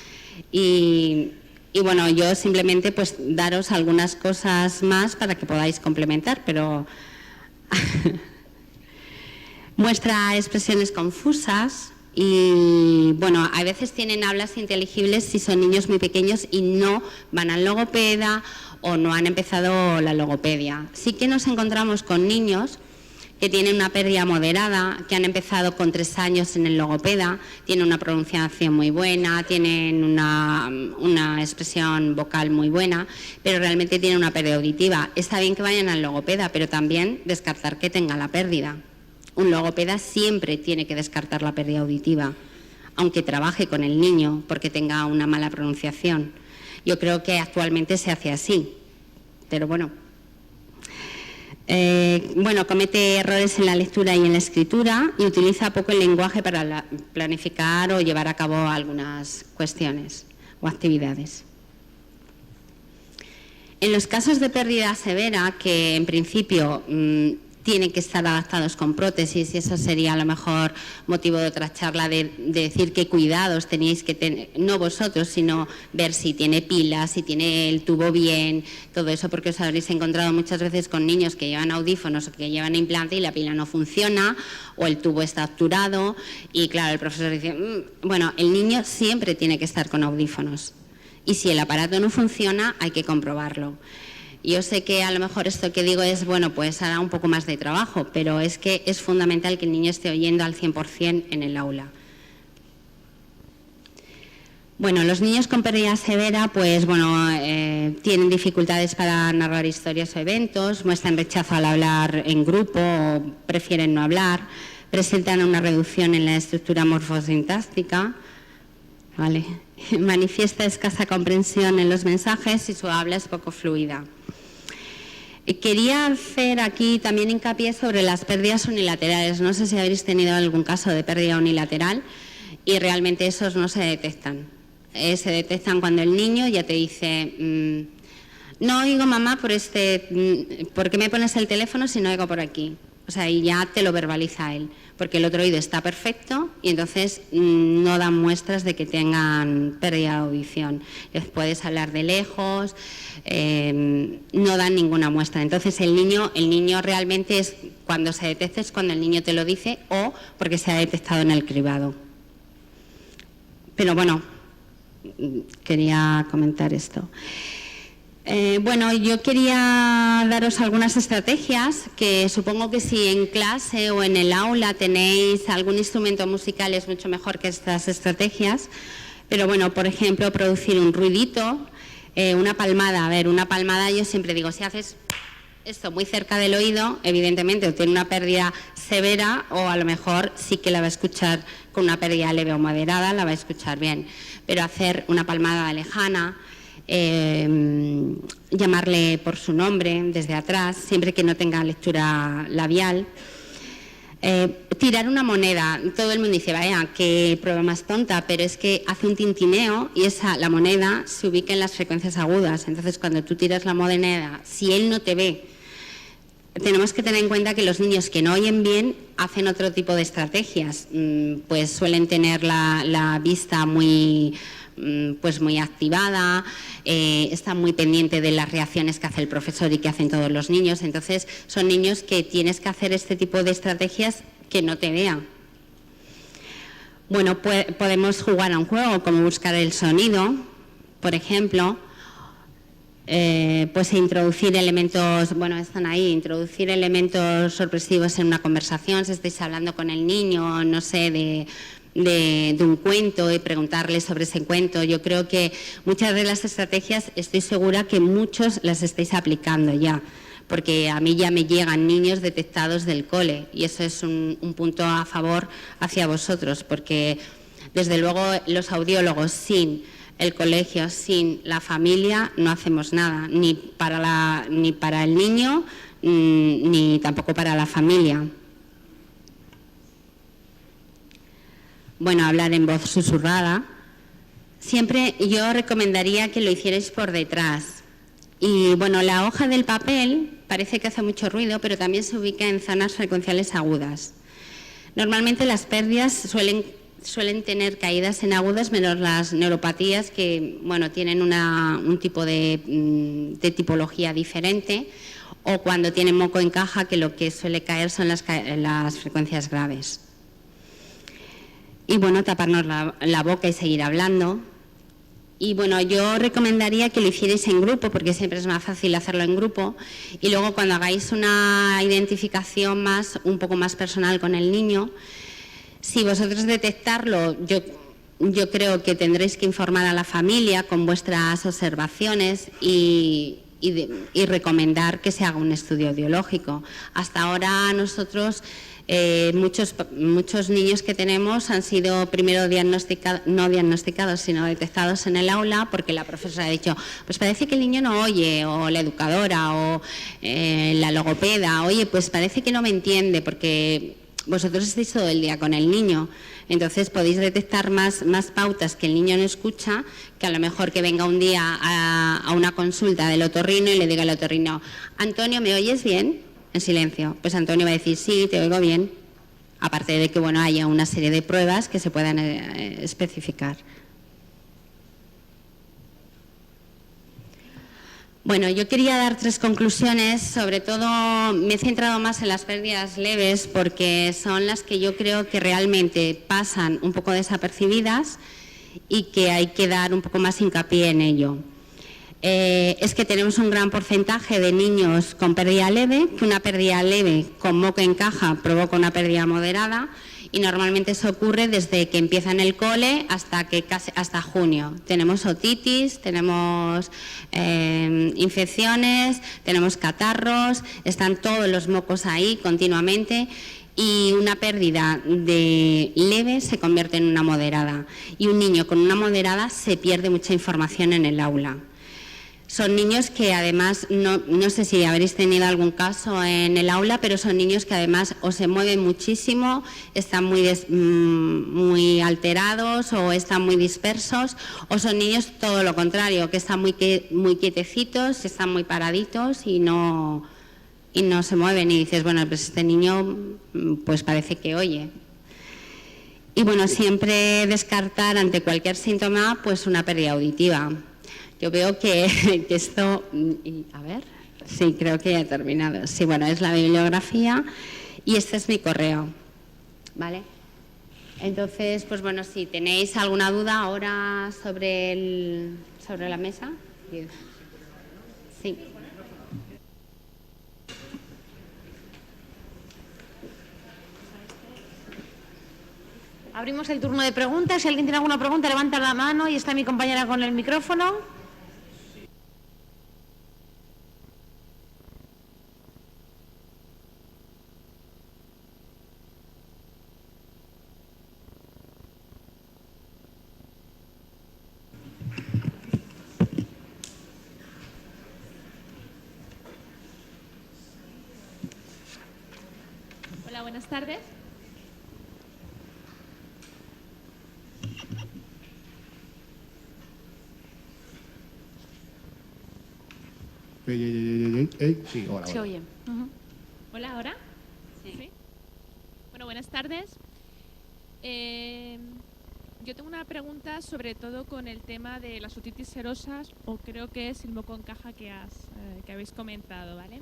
Y bueno, yo simplemente pues daros algunas cosas más para que podáis complementar, pero muestra expresiones confusas. Y bueno, a veces tienen hablas inteligibles si son niños muy pequeños y no van al logopeda o no han empezado la logopedia. Sí que nos encontramos con niños que tienen una pérdida moderada, que han empezado con 3 años en el logopeda, tienen una pronunciación muy buena, tienen una expresión vocal muy buena, pero realmente tienen una pérdida auditiva. Está bien que vayan al logopeda, pero también descartar que tengan la pérdida. Un logopeda siempre tiene que descartar la pérdida auditiva, aunque trabaje con el niño porque tenga una mala pronunciación. Yo creo que actualmente se hace así, pero bueno. Comete errores en la lectura y en la escritura y utiliza poco el lenguaje para planificar o llevar a cabo algunas cuestiones o actividades. En los casos de pérdida severa, que en principio tienen que estar adaptados con prótesis, y eso sería a lo mejor motivo de otra charla, de decir qué cuidados tenéis que tener, no vosotros, sino ver si tiene pilas, si tiene el tubo bien, todo eso, porque os habréis encontrado muchas veces con niños que llevan audífonos o que llevan implante y la pila no funciona o el tubo está obturado y claro, el profesor dice, bueno, el niño siempre tiene que estar con audífonos y si el aparato no funciona hay que comprobarlo. Yo sé que a lo mejor esto que digo es, bueno, pues hará un poco más de trabajo, pero es que es fundamental que el niño esté oyendo al 100% en el aula. Bueno, los niños con pérdida severa, pues bueno, tienen dificultades para narrar historias o eventos, muestran rechazo al hablar en grupo o prefieren no hablar, presentan una reducción en la estructura morfosintáctica, ¿vale? Manifiesta escasa comprensión en los mensajes y su habla es poco fluida. Quería hacer aquí también hincapié sobre las pérdidas unilaterales. No sé si habéis tenido algún caso de pérdida unilateral y realmente esos no se detectan. Se detectan cuando el niño ya te dice, no oigo mamá ¿por qué me pones el teléfono si no oigo por aquí? O sea, y ya te lo verbaliza él, porque el otro oído está perfecto y entonces no dan muestras de que tengan pérdida de audición. Les puedes hablar de lejos, no dan ninguna muestra. Entonces el niño realmente es, cuando se detecta es cuando el niño te lo dice o porque se ha detectado en el cribado. Pero bueno, quería comentar esto. Bueno, yo quería daros algunas estrategias que supongo que si en clase o en el aula tenéis algún instrumento musical es mucho mejor que estas estrategias. Pero bueno, por ejemplo, producir un ruidito, una palmada. A ver, una palmada yo siempre digo, si haces esto muy cerca del oído, evidentemente o tiene una pérdida severa o a lo mejor sí que la va a escuchar con una pérdida leve o moderada, la va a escuchar bien. Pero hacer una palmada lejana, llamarle por su nombre desde atrás, siempre que no tenga lectura labial. Tirar una moneda, todo el mundo dice, vaya, qué prueba más tonta, pero es que hace un tintineo y la moneda se ubica en las frecuencias agudas. Entonces, cuando tú tiras la moneda, si él no te ve, tenemos que tener en cuenta que los niños que no oyen bien hacen otro tipo de estrategias, pues suelen tener la vista muy activada, está muy pendiente de las reacciones que hace el profesor y que hacen todos los niños. Entonces son niños que tienes que hacer este tipo de estrategias que no te vean. Bueno, podemos jugar a un juego como buscar el sonido, por ejemplo, pues introducir elementos, bueno, están ahí, introducir elementos sorpresivos en una conversación, si estáis hablando con el niño, no sé, de un cuento y preguntarle sobre ese cuento. Yo creo que muchas de las estrategias estoy segura que muchos las estáis aplicando ya, porque a mí ya me llegan niños detectados del cole y eso es un punto a favor hacia vosotros, porque desde luego los audiólogos sin el colegio, sin la familia, no hacemos nada, ni para el niño ni tampoco para la familia. Bueno, hablar en voz susurrada. Siempre yo recomendaría que lo hicierais por detrás. Y bueno, la hoja del papel parece que hace mucho ruido, pero también se ubica en zonas frecuenciales agudas. Normalmente las pérdidas suelen tener caídas en agudas, menos las neuropatías que, bueno, tienen un tipo de tipología diferente, o cuando tienen moco en caja, que lo que suele caer son las frecuencias graves. Y bueno, taparnos la boca y seguir hablando. Y bueno, yo recomendaría que lo hicierais en grupo, porque siempre es más fácil hacerlo en grupo. Y luego cuando hagáis una identificación un poco más personal con el niño, si vosotros detectarlo, yo creo que tendréis que informar a la familia con vuestras observaciones y y recomendar que se haga un estudio audiológico. Hasta ahora nosotros, muchos niños que tenemos han sido primero no diagnosticados, sino detectados en el aula, porque la profesora ha dicho, pues parece que el niño no oye, o la educadora, o la logopeda, oye, pues parece que no me entiende, porque vosotros estáis todo el día con el niño. Entonces podéis detectar más pautas que el niño no escucha, que a lo mejor que venga un día a una consulta del otorrino y le diga al otorrino, Antonio, ¿me oyes bien? En silencio. Pues Antonio va a decir, sí, te oigo bien. Aparte de que haya una serie de pruebas que se puedan especificar. Bueno, yo quería dar 3 conclusiones, sobre todo me he centrado más en las pérdidas leves porque son las que yo creo que realmente pasan un poco desapercibidas y que hay que dar un poco más hincapié en ello. Es que tenemos un gran porcentaje de niños con pérdida leve, que una pérdida leve con moco en caja provoca una pérdida moderada, y normalmente eso ocurre desde que empieza en el cole hasta junio. Tenemos otitis, tenemos infecciones, tenemos catarros, están todos los mocos ahí continuamente, y una pérdida de leve se convierte en una moderada, y un niño con una moderada se pierde mucha información en el aula. Son niños que además, no sé si habréis tenido algún caso en el aula, pero son niños que además o se mueven muchísimo, están muy alterados o están muy dispersos, o son niños todo lo contrario, que están muy quietecitos, están muy paraditos y no se mueven, y dices, bueno, pues este niño pues parece que oye. Y bueno, siempre descartar ante cualquier síntoma pues una pérdida auditiva. Yo veo que esto, a ver, sí, creo que ya he terminado. Sí, bueno, es la bibliografía y este es mi correo, ¿vale? Entonces, pues bueno, si tenéis alguna duda ahora sobre la mesa. Sí. Abrimos el turno de preguntas. Si alguien tiene alguna pregunta, levanta la mano y está mi compañera con el micrófono. Hola, buenas tardes. Sí, hola. Se oye. Hola, ¿ahora? Sí. Bueno, buenas tardes. Yo tengo una pregunta sobre todo con el tema de las otitis serosas, o creo que es el moco en caja que habéis comentado, ¿vale?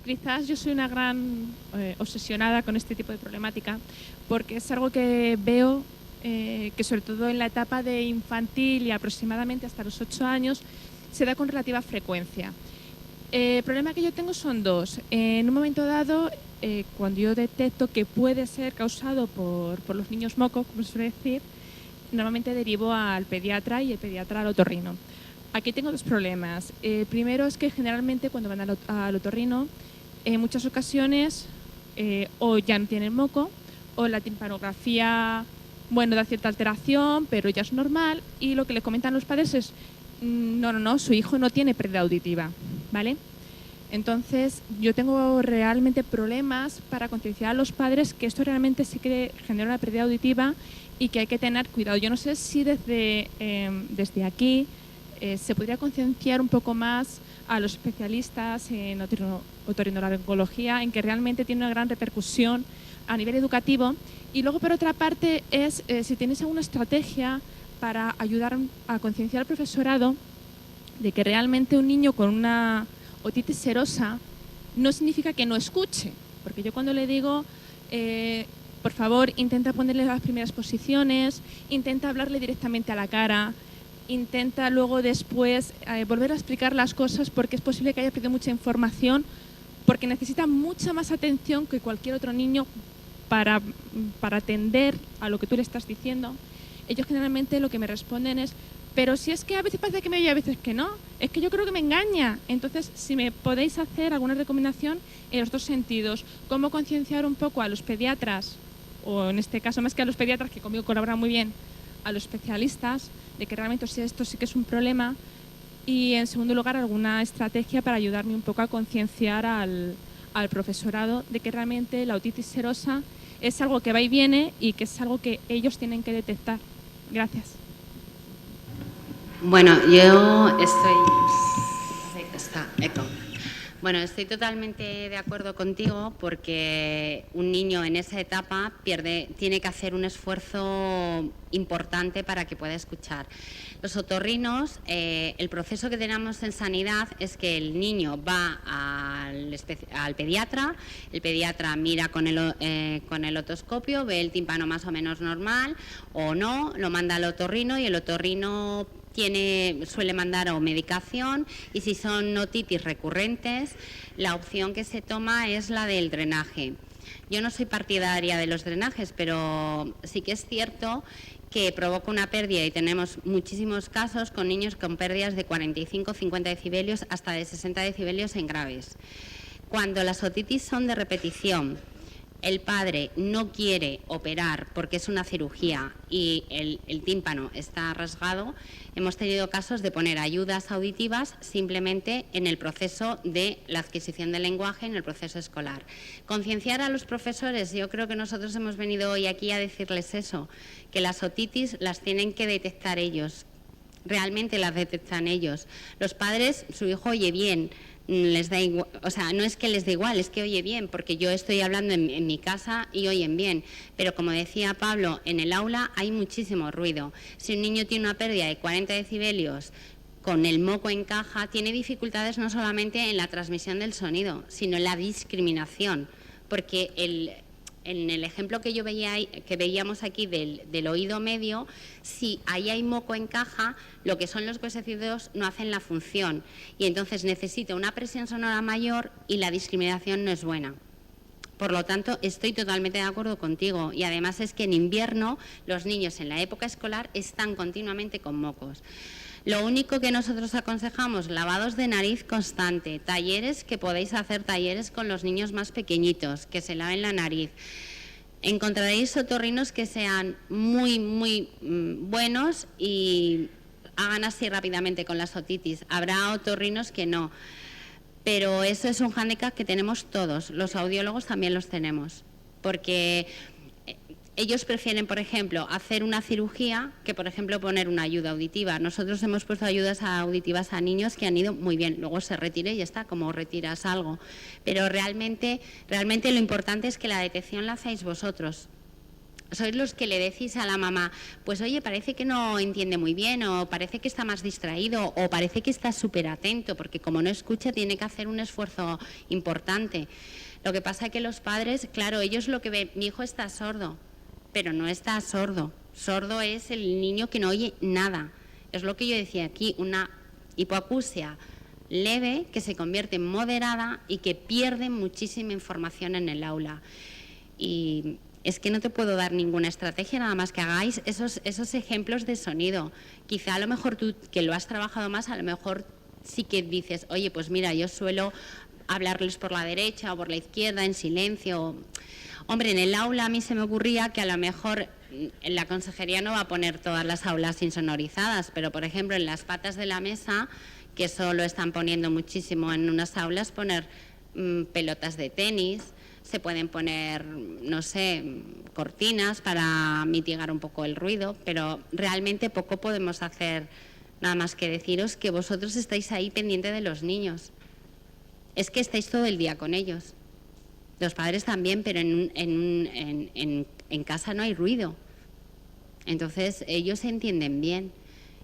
Quizás yo soy una gran obsesionada con este tipo de problemática, porque es algo que veo que sobre todo en la etapa de infantil y aproximadamente hasta los 8 años se da con relativa frecuencia. El problema que yo tengo son 2. En un momento dado, cuando yo detecto que puede ser causado por los niños mocos, como se suele decir, normalmente derivo al pediatra y el pediatra al otorrino. Aquí tengo 2 problemas. Primero es que generalmente cuando van al otorrino, en muchas ocasiones o ya no tienen moco, o la timpanografía, bueno, da cierta alteración, pero ya es normal, y lo que le comentan los padres es, no, su hijo no tiene pérdida auditiva, ¿vale? Entonces, yo tengo realmente problemas para concienciar a los padres que esto realmente sí que genera una pérdida auditiva y que hay que tener cuidado. Yo no sé si desde aquí se podría concienciar un poco más a los especialistas en otorrinolaringología, en que realmente tiene una gran repercusión a nivel educativo. Y luego, por otra parte, es si tienes alguna estrategia para ayudar a concienciar al profesorado de que realmente un niño con una otitis serosa no significa que no escuche, porque yo cuando le digo, por favor, intenta ponerle las primeras posiciones, intenta hablarle directamente a la cara, intenta luego después volver a explicar las cosas, porque es posible que haya perdido mucha información, porque necesita mucha más atención que cualquier otro niño para atender a lo que tú le estás diciendo. Ellos generalmente lo que me responden es, pero si es que a veces parece que me oye, a veces que no, es que yo creo que me engaña. Entonces, si me podéis hacer alguna recomendación en los dos sentidos, cómo concienciar un poco a los pediatras, o en este caso más que a los pediatras, que conmigo colaboran muy bien, a los especialistas, de que realmente esto sí que es un problema, y en segundo lugar alguna estrategia para ayudarme un poco a concienciar al profesorado de que realmente la otitis serosa es algo que va y viene y que es algo que ellos tienen que detectar. Gracias. Bueno, yo estoy totalmente de acuerdo contigo, porque un niño en esa etapa tiene que hacer un esfuerzo importante para que pueda escuchar. Los otorrinos, el proceso que tenemos en sanidad es que el niño va al pediatra, el pediatra mira con el otoscopio, ve el tímpano más o menos normal o no, lo manda al otorrino y el otorrino suele mandar o medicación, y si son otitis recurrentes, la opción que se toma es la del drenaje. Yo no soy partidaria de los drenajes, pero sí que es cierto que provoca una pérdida, y tenemos muchísimos casos con niños con pérdidas de 45, 50 decibelios hasta de 60 decibelios en graves. Cuando las otitis son de repetición, el padre no quiere operar porque es una cirugía y el tímpano está rasgado, hemos tenido casos de poner ayudas auditivas simplemente en el proceso de la adquisición del lenguaje, en el proceso escolar. Concienciar a los profesores, yo creo que nosotros hemos venido hoy aquí a decirles eso, que las otitis las tienen que detectar ellos, realmente las detectan ellos. Los padres, su hijo oye bien, les da igual, o sea, no es que les dé igual, es que oye bien, porque yo estoy hablando en mi casa y oyen bien, pero como decía Pablo, en el aula hay muchísimo ruido. Si un niño tiene una pérdida de 40 decibelios con el moco en caja, tiene dificultades no solamente en la transmisión del sonido, sino en la discriminación, porque en el ejemplo que veíamos aquí del oído medio, si ahí hay moco en caja, lo que son los huesecidos no hacen la función y entonces necesita una presión sonora mayor y la discriminación no es buena. Por lo tanto, estoy totalmente de acuerdo contigo, y además es que en invierno los niños en la época escolar están continuamente con mocos. Lo único que nosotros aconsejamos, lavados de nariz constante, talleres que podéis hacer, talleres con los niños más pequeñitos, que se laven la nariz. Encontraréis otorrinos que sean muy, muy buenos y hagan así rápidamente con las otitis. Habrá otorrinos que no, pero eso es un hándicap que tenemos todos, los audiólogos también los tenemos, porque ellos prefieren, por ejemplo, hacer una cirugía que, por ejemplo, poner una ayuda auditiva. Nosotros hemos puesto ayudas auditivas a niños que han ido muy bien. Luego se retira y ya está, como retiras algo. Pero realmente lo importante es que la detección la hacéis vosotros. Sois los que le decís a la mamá, pues oye, parece que no entiende muy bien, o parece que está más distraído, o parece que está súper atento, porque como no escucha tiene que hacer un esfuerzo importante. Lo que pasa es que los padres, claro, ellos lo que ven, mi hijo está sordo, pero no está sordo. Sordo es el niño que no oye nada. Es lo que yo decía aquí, una hipoacusia leve que se convierte en moderada y que pierde muchísima información en el aula. Y es que no te puedo dar ninguna estrategia, nada más que hagáis esos ejemplos de sonido. Quizá a lo mejor tú, que lo has trabajado más, a lo mejor sí que dices, oye, pues mira, yo suelo hablarles por la derecha o por la izquierda en silencio. Hombre, en el aula a mí se me ocurría que a lo mejor en la consejería no va a poner todas las aulas insonorizadas, pero por ejemplo en las patas de la mesa, que eso lo están poniendo muchísimo en unas aulas, poner pelotas de tenis, se pueden poner, no sé, cortinas para mitigar un poco el ruido, pero realmente poco podemos hacer, nada más que deciros que vosotros estáis ahí pendiente de los niños. Es que estáis todo el día con ellos. Los padres también, pero en casa no hay ruido. Entonces, ellos se entienden bien.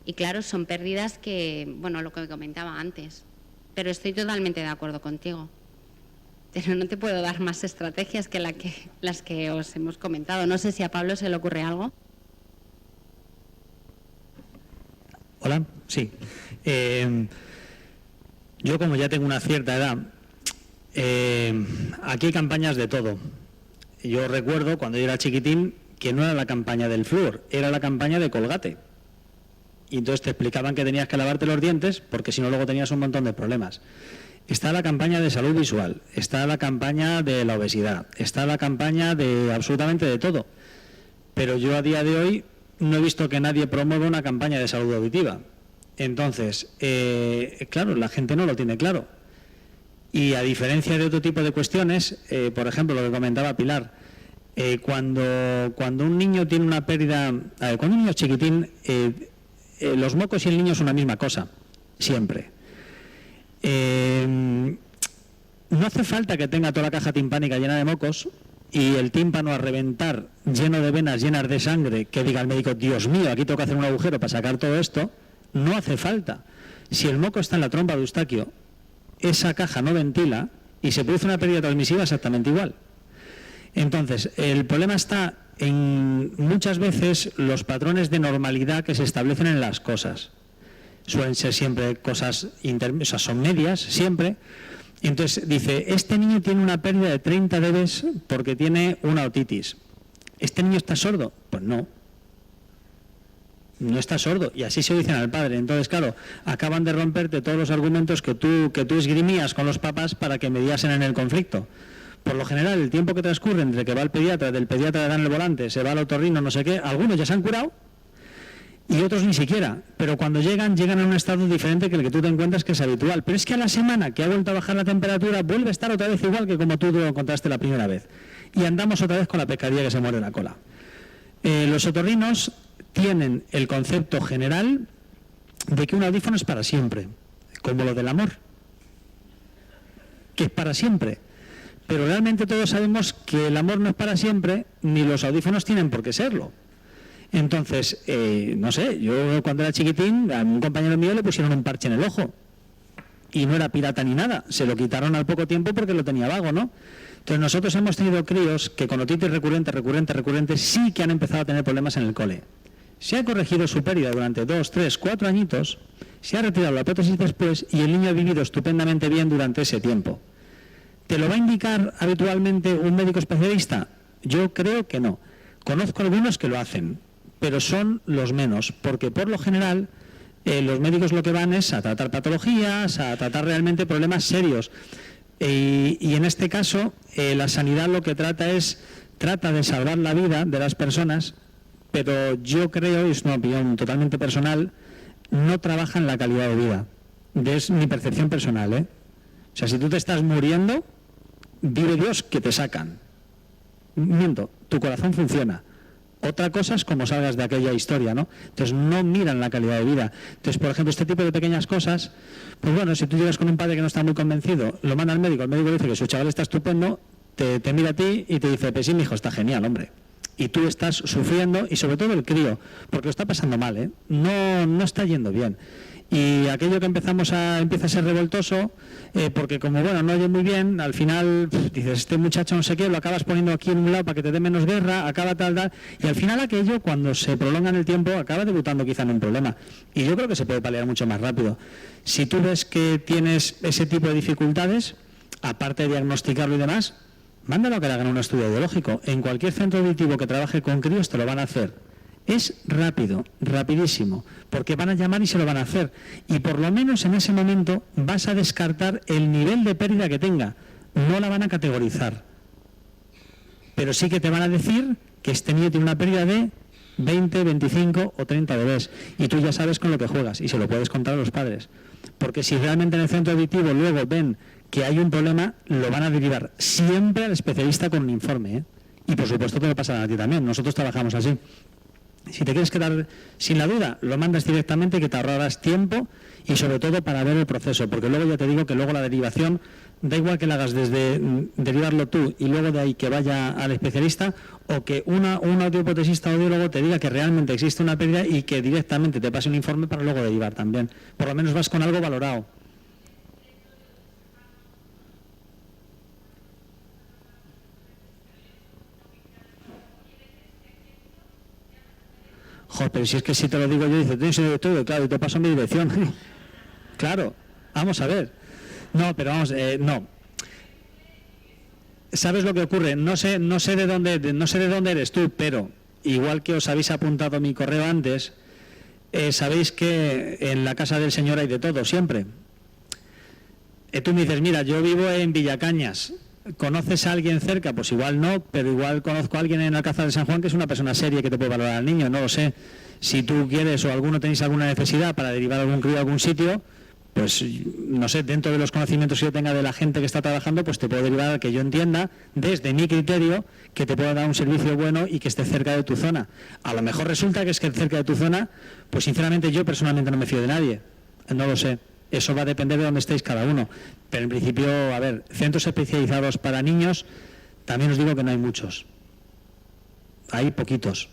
Y claro, son pérdidas que, bueno, lo que comentaba antes. Pero estoy totalmente de acuerdo contigo. Pero no te puedo dar más estrategias que las que os hemos comentado. No sé si a Pablo se le ocurre algo. Hola, sí. Yo, como ya tengo una cierta edad, aquí hay campañas de todo. Yo recuerdo cuando yo era chiquitín que no era la campaña del flúor, era la campaña de Colgate. y entonces te explicaban que tenías que lavarte los dientes porque si no luego tenías un montón de problemas. Está la campaña de salud visual, está la campaña de la obesidad, está la campaña de absolutamente de todo. Pero yo a día de hoy no he visto que nadie promueva una campaña de salud auditiva. Entonces, claro, la gente no lo tiene claro. Y a diferencia de otro tipo de cuestiones, por ejemplo, lo que comentaba Pilar, cuando un niño tiene una pérdida, cuando un niño es chiquitín, los mocos y el niño son una misma cosa, siempre. No hace falta que tenga toda la caja timpánica llena de mocos y el tímpano a reventar, lleno de venas llenas de sangre, que diga el médico, Dios mío, aquí tengo que hacer un agujero para sacar todo esto. No hace falta. Si el moco está en la trompa de Eustaquio, esa caja no ventila y se produce una pérdida transmisiva exactamente igual. Entonces, el problema está en muchas veces los patrones de normalidad que se establecen en las cosas. Suelen ser siempre cosas intermedias, son medias, siempre. Entonces dice, este niño tiene una pérdida de 30 dBs porque tiene una otitis. ¿Este niño está sordo? Pues no. No está sordo, y así se lo dicen al padre. Entonces, claro, acaban de romperte todos los argumentos que tú esgrimías con los papás para que mediasen en el conflicto. Por lo general, el tiempo que transcurre entre que va al pediatra, del pediatra le dan el volante, se va al otorrino, no sé qué, algunos ya se han curado y otros ni siquiera, pero cuando llegan a un estado diferente que el que tú te encuentras, que es habitual. Pero es que a la semana que ha vuelto a bajar la temperatura, vuelve a estar otra vez igual que como tú lo encontraste la primera vez. Y andamos otra vez con la pescadilla que se muerde la cola. Los otorrinos tienen el concepto general de que un audífono es para siempre, como lo del amor, que es para siempre. Pero realmente todos sabemos que el amor no es para siempre, ni los audífonos tienen por qué serlo. Entonces, no sé, yo cuando era chiquitín, a un compañero mío le pusieron un parche en el ojo. Y no era pirata ni nada, se lo quitaron al poco tiempo porque lo tenía vago, ¿no? Entonces nosotros hemos tenido críos que con otitis recurrente, sí que han empezado a tener problemas en el cole. Se ha corregido su pérdida durante 2, 3, 4 añitos, se ha retirado la prótesis después y el niño ha vivido estupendamente bien durante ese tiempo. ¿Te lo va a indicar habitualmente un médico especialista? Yo creo que no. Conozco algunos que lo hacen, pero son los menos, porque por lo general los médicos lo que van es a tratar patologías, a tratar realmente problemas serios. Y en este caso, la sanidad lo que trata de salvar la vida de las personas, pero yo creo, y es una opinión totalmente personal, no trabaja en la calidad de vida. Es mi percepción personal, ¿eh? O sea, si tú te estás muriendo, vive Dios que te sacan. Miento, tu corazón funciona. Otra cosa es cómo salgas de aquella historia, ¿no? Entonces no miran la calidad de vida. Entonces, por ejemplo, este tipo de pequeñas cosas, pues bueno, si tú llegas con un padre que no está muy convencido, lo manda al médico, el médico le dice que su chaval está estupendo, te mira a ti y te dice, pues sí, mi hijo está genial, hombre. Y tú estás sufriendo, y sobre todo el crío, porque lo está pasando mal, ¿eh? No está yendo bien. Y aquello que empieza a ser revoltoso, porque como bueno, no oye muy bien, al final dices, este muchacho no sé qué, lo acabas poniendo aquí en un lado para que te dé menos guerra, acaba tal, y al final aquello, cuando se prolonga en el tiempo, acaba debutando quizá en un problema. Y yo creo que se puede paliar mucho más rápido. Si tú ves que tienes ese tipo de dificultades, aparte de diagnosticarlo y demás, mándalo a que le hagan un estudio audiológico. En cualquier centro auditivo que trabaje con críos te lo van a hacer. Es rápido, rapidísimo, porque van a llamar y se lo van a hacer. Y por lo menos en ese momento vas a descartar el nivel de pérdida que tenga. No la van a categorizar. Pero sí que te van a decir que este niño tiene una pérdida de 20, 25 o 30 dBs. Y tú ya sabes con lo que juegas y se lo puedes contar a los padres. Porque si realmente en el centro auditivo luego ven que hay un problema, lo van a derivar siempre al especialista con un informe, ¿eh? Y por supuesto te lo pasará a ti también. Nosotros trabajamos así. Si te quieres quedar sin la duda, lo mandas directamente, que te ahorrarás tiempo y sobre todo para ver el proceso, porque luego ya te digo que luego la derivación, da igual que la hagas desde derivarlo tú y luego de ahí que vaya al especialista, o que un audioprotesista o audiólogo te diga que realmente existe una pérdida y que directamente te pase un informe para luego derivar también. Por lo menos vas con algo valorado. Joder, pero si es que si te lo digo yo, dices, tienes todo, claro, y te paso mi dirección. Claro, vamos a ver. No, pero vamos, no. ¿Sabes lo que ocurre? No sé de dónde eres tú, pero igual que os habéis apuntado mi correo antes, sabéis que en la casa del Señor hay de todo, siempre. Tú me dices, mira, yo vivo en Villacañas, ¿conoces a alguien cerca? Pues igual no, pero igual conozco a alguien en Alcázar de San Juan que es una persona seria que te puede valorar al niño, no lo sé. Si tú quieres o alguno tenéis alguna necesidad para derivar algún crío a algún sitio, pues no sé, dentro de los conocimientos que yo tenga de la gente que está trabajando, pues te puedo derivar al que yo entienda, desde mi criterio, que te pueda dar un servicio bueno y que esté cerca de tu zona. A lo mejor resulta que es que cerca de tu zona, pues sinceramente yo personalmente no me fío de nadie, no lo sé. Eso va a depender de dónde estéis cada uno. Pero en principio, a ver, centros especializados para niños, también os digo que no hay muchos. Hay poquitos.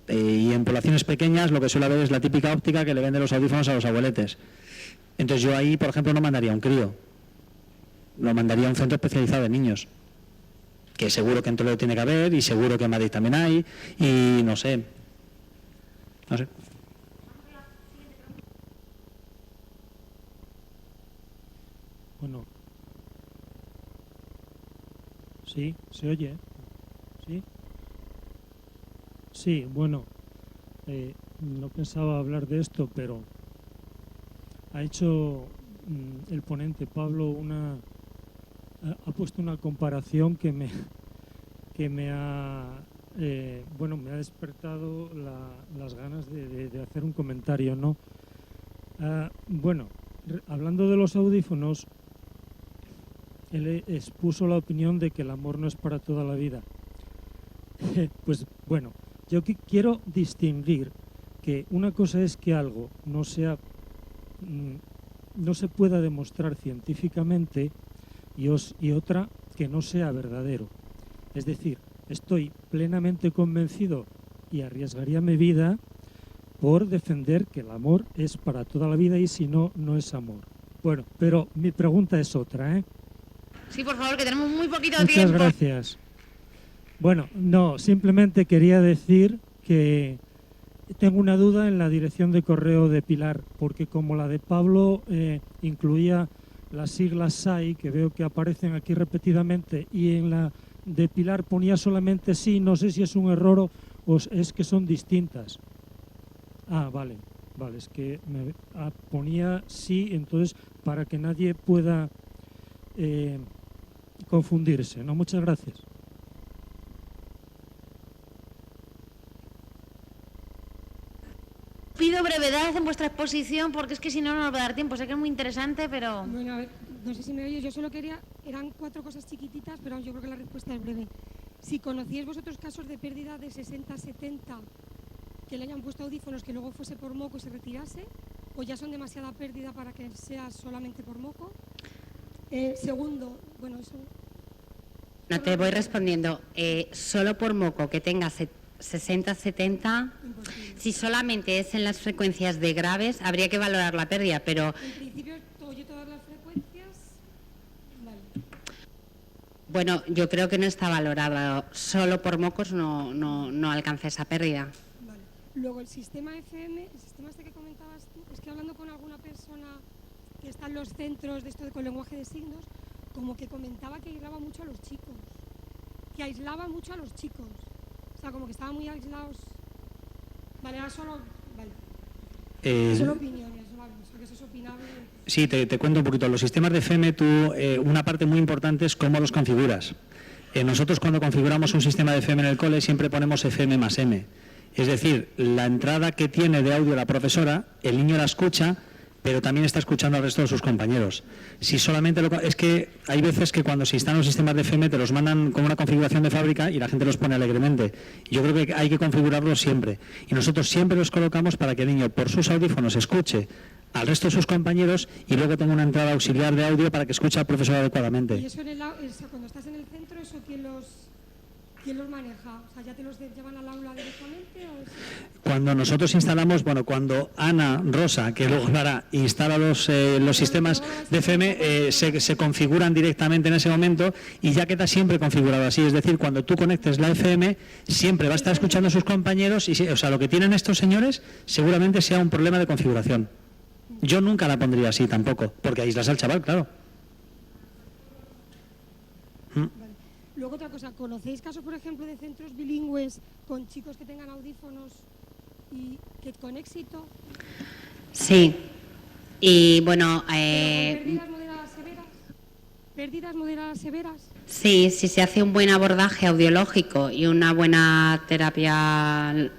Y en poblaciones pequeñas lo que suele haber es la típica óptica que le vende los audífonos a los abueletes. Entonces yo ahí, por ejemplo, no mandaría a un crío. Lo mandaría a un centro especializado de niños. Que seguro que en Toledo tiene que haber y seguro que en Madrid también hay. Y no sé. No sé. Bueno, sí, se oye, sí, sí, bueno, no pensaba hablar de esto, pero ha hecho el ponente Pablo ha puesto una comparación que me ha bueno, me ha despertado las ganas de hacer un comentario, ¿no? Bueno, hablando de los audífonos, él expuso la opinión de que el amor no es para toda la vida. Pues bueno, yo quiero distinguir que una cosa es que algo no se pueda demostrar científicamente y otra que no sea verdadero. Es decir, estoy plenamente convencido y arriesgaría mi vida por defender que el amor es para toda la vida y si no, no es amor. Bueno, pero mi pregunta es otra, ¿eh? Sí, por favor, que tenemos muy poquito Muchas tiempo. gracias. Bueno, no, simplemente quería decir que tengo una duda en la dirección de correo de Pilar, porque como la de Pablo incluía las siglas SAI, que veo que aparecen aquí repetidamente, y en la de Pilar ponía solamente sí, no sé si es un error o es que son distintas. Ah, vale, es que ponía sí, entonces para que nadie pueda confundirse, ¿no? Muchas gracias. Pido brevedad en vuestra exposición porque es que si no, no nos va a dar tiempo. Sé que es muy interesante, pero... Bueno, a ver, no sé si me oyes, yo solo quería, eran 4 cosas chiquititas, pero yo creo que la respuesta es breve. Si conocíais vosotros casos de pérdida de 60-70 que le hayan puesto audífonos que luego fuese por moco y se retirase, o ya son demasiada pérdida para que sea solamente por moco. Segundo, bueno, eso... No te voy respondiendo. Solo por moco que tenga 60-70, si solamente es en las frecuencias de graves, habría que valorar la pérdida, pero... En principio, oye todas las frecuencias... Vale. Bueno, yo creo que no está valorado. Solo por mocos no alcanza esa pérdida. Vale. Luego, el sistema FM, el sistema este que comentabas tú, es que hablando con alguna persona que está en los centros de esto con lenguaje de signos, como que comentaba que aislaba mucho a los chicos. Que aislaba mucho a los chicos. O sea, como que estaban muy aislados. Vale, era solo... Vale. Solo opiniones, ¿vale? O sea, que eso es opinable. Sí, te cuento un poquito. Los sistemas de FM, una parte muy importante es cómo los configuras. Nosotros cuando configuramos un sistema de FM en el cole siempre ponemos FM más M. Es decir, la entrada que tiene de audio la profesora, el niño la escucha, pero también está escuchando al resto de sus compañeros. Si solamente es que hay veces que cuando se instalan los sistemas de FM te los mandan con una configuración de fábrica y la gente los pone alegremente. Yo creo que hay que configurarlos siempre. Y nosotros siempre los colocamos para que el niño por sus audífonos escuche al resto de sus compañeros y luego tenga una entrada auxiliar de audio para que escuche al profesor adecuadamente. ¿Y eso cuando estás en el centro, eso quién los maneja? O sea, ¿ya te los llevan al aula directamente? Cuando nosotros instalamos, cuando Ana Rosa, que luego hablará, instala los sistemas de FM, se configuran directamente en ese momento y ya queda siempre configurado así. Es decir, cuando tú conectes la FM, siempre va a estar escuchando a sus compañeros y, o sea, lo que tienen estos señores seguramente sea un problema de configuración. Yo nunca la pondría así tampoco, porque aíslas al chaval, claro. Luego otra cosa, ¿conocéis casos, por ejemplo, de centros bilingües con chicos que tengan audífonos y que con éxito. Sí. Y bueno, ¿Pérdidas moderadas severas? ¿Pérdidas moderadas severas? sí, si se hace un buen abordaje audiológico y una buena terapia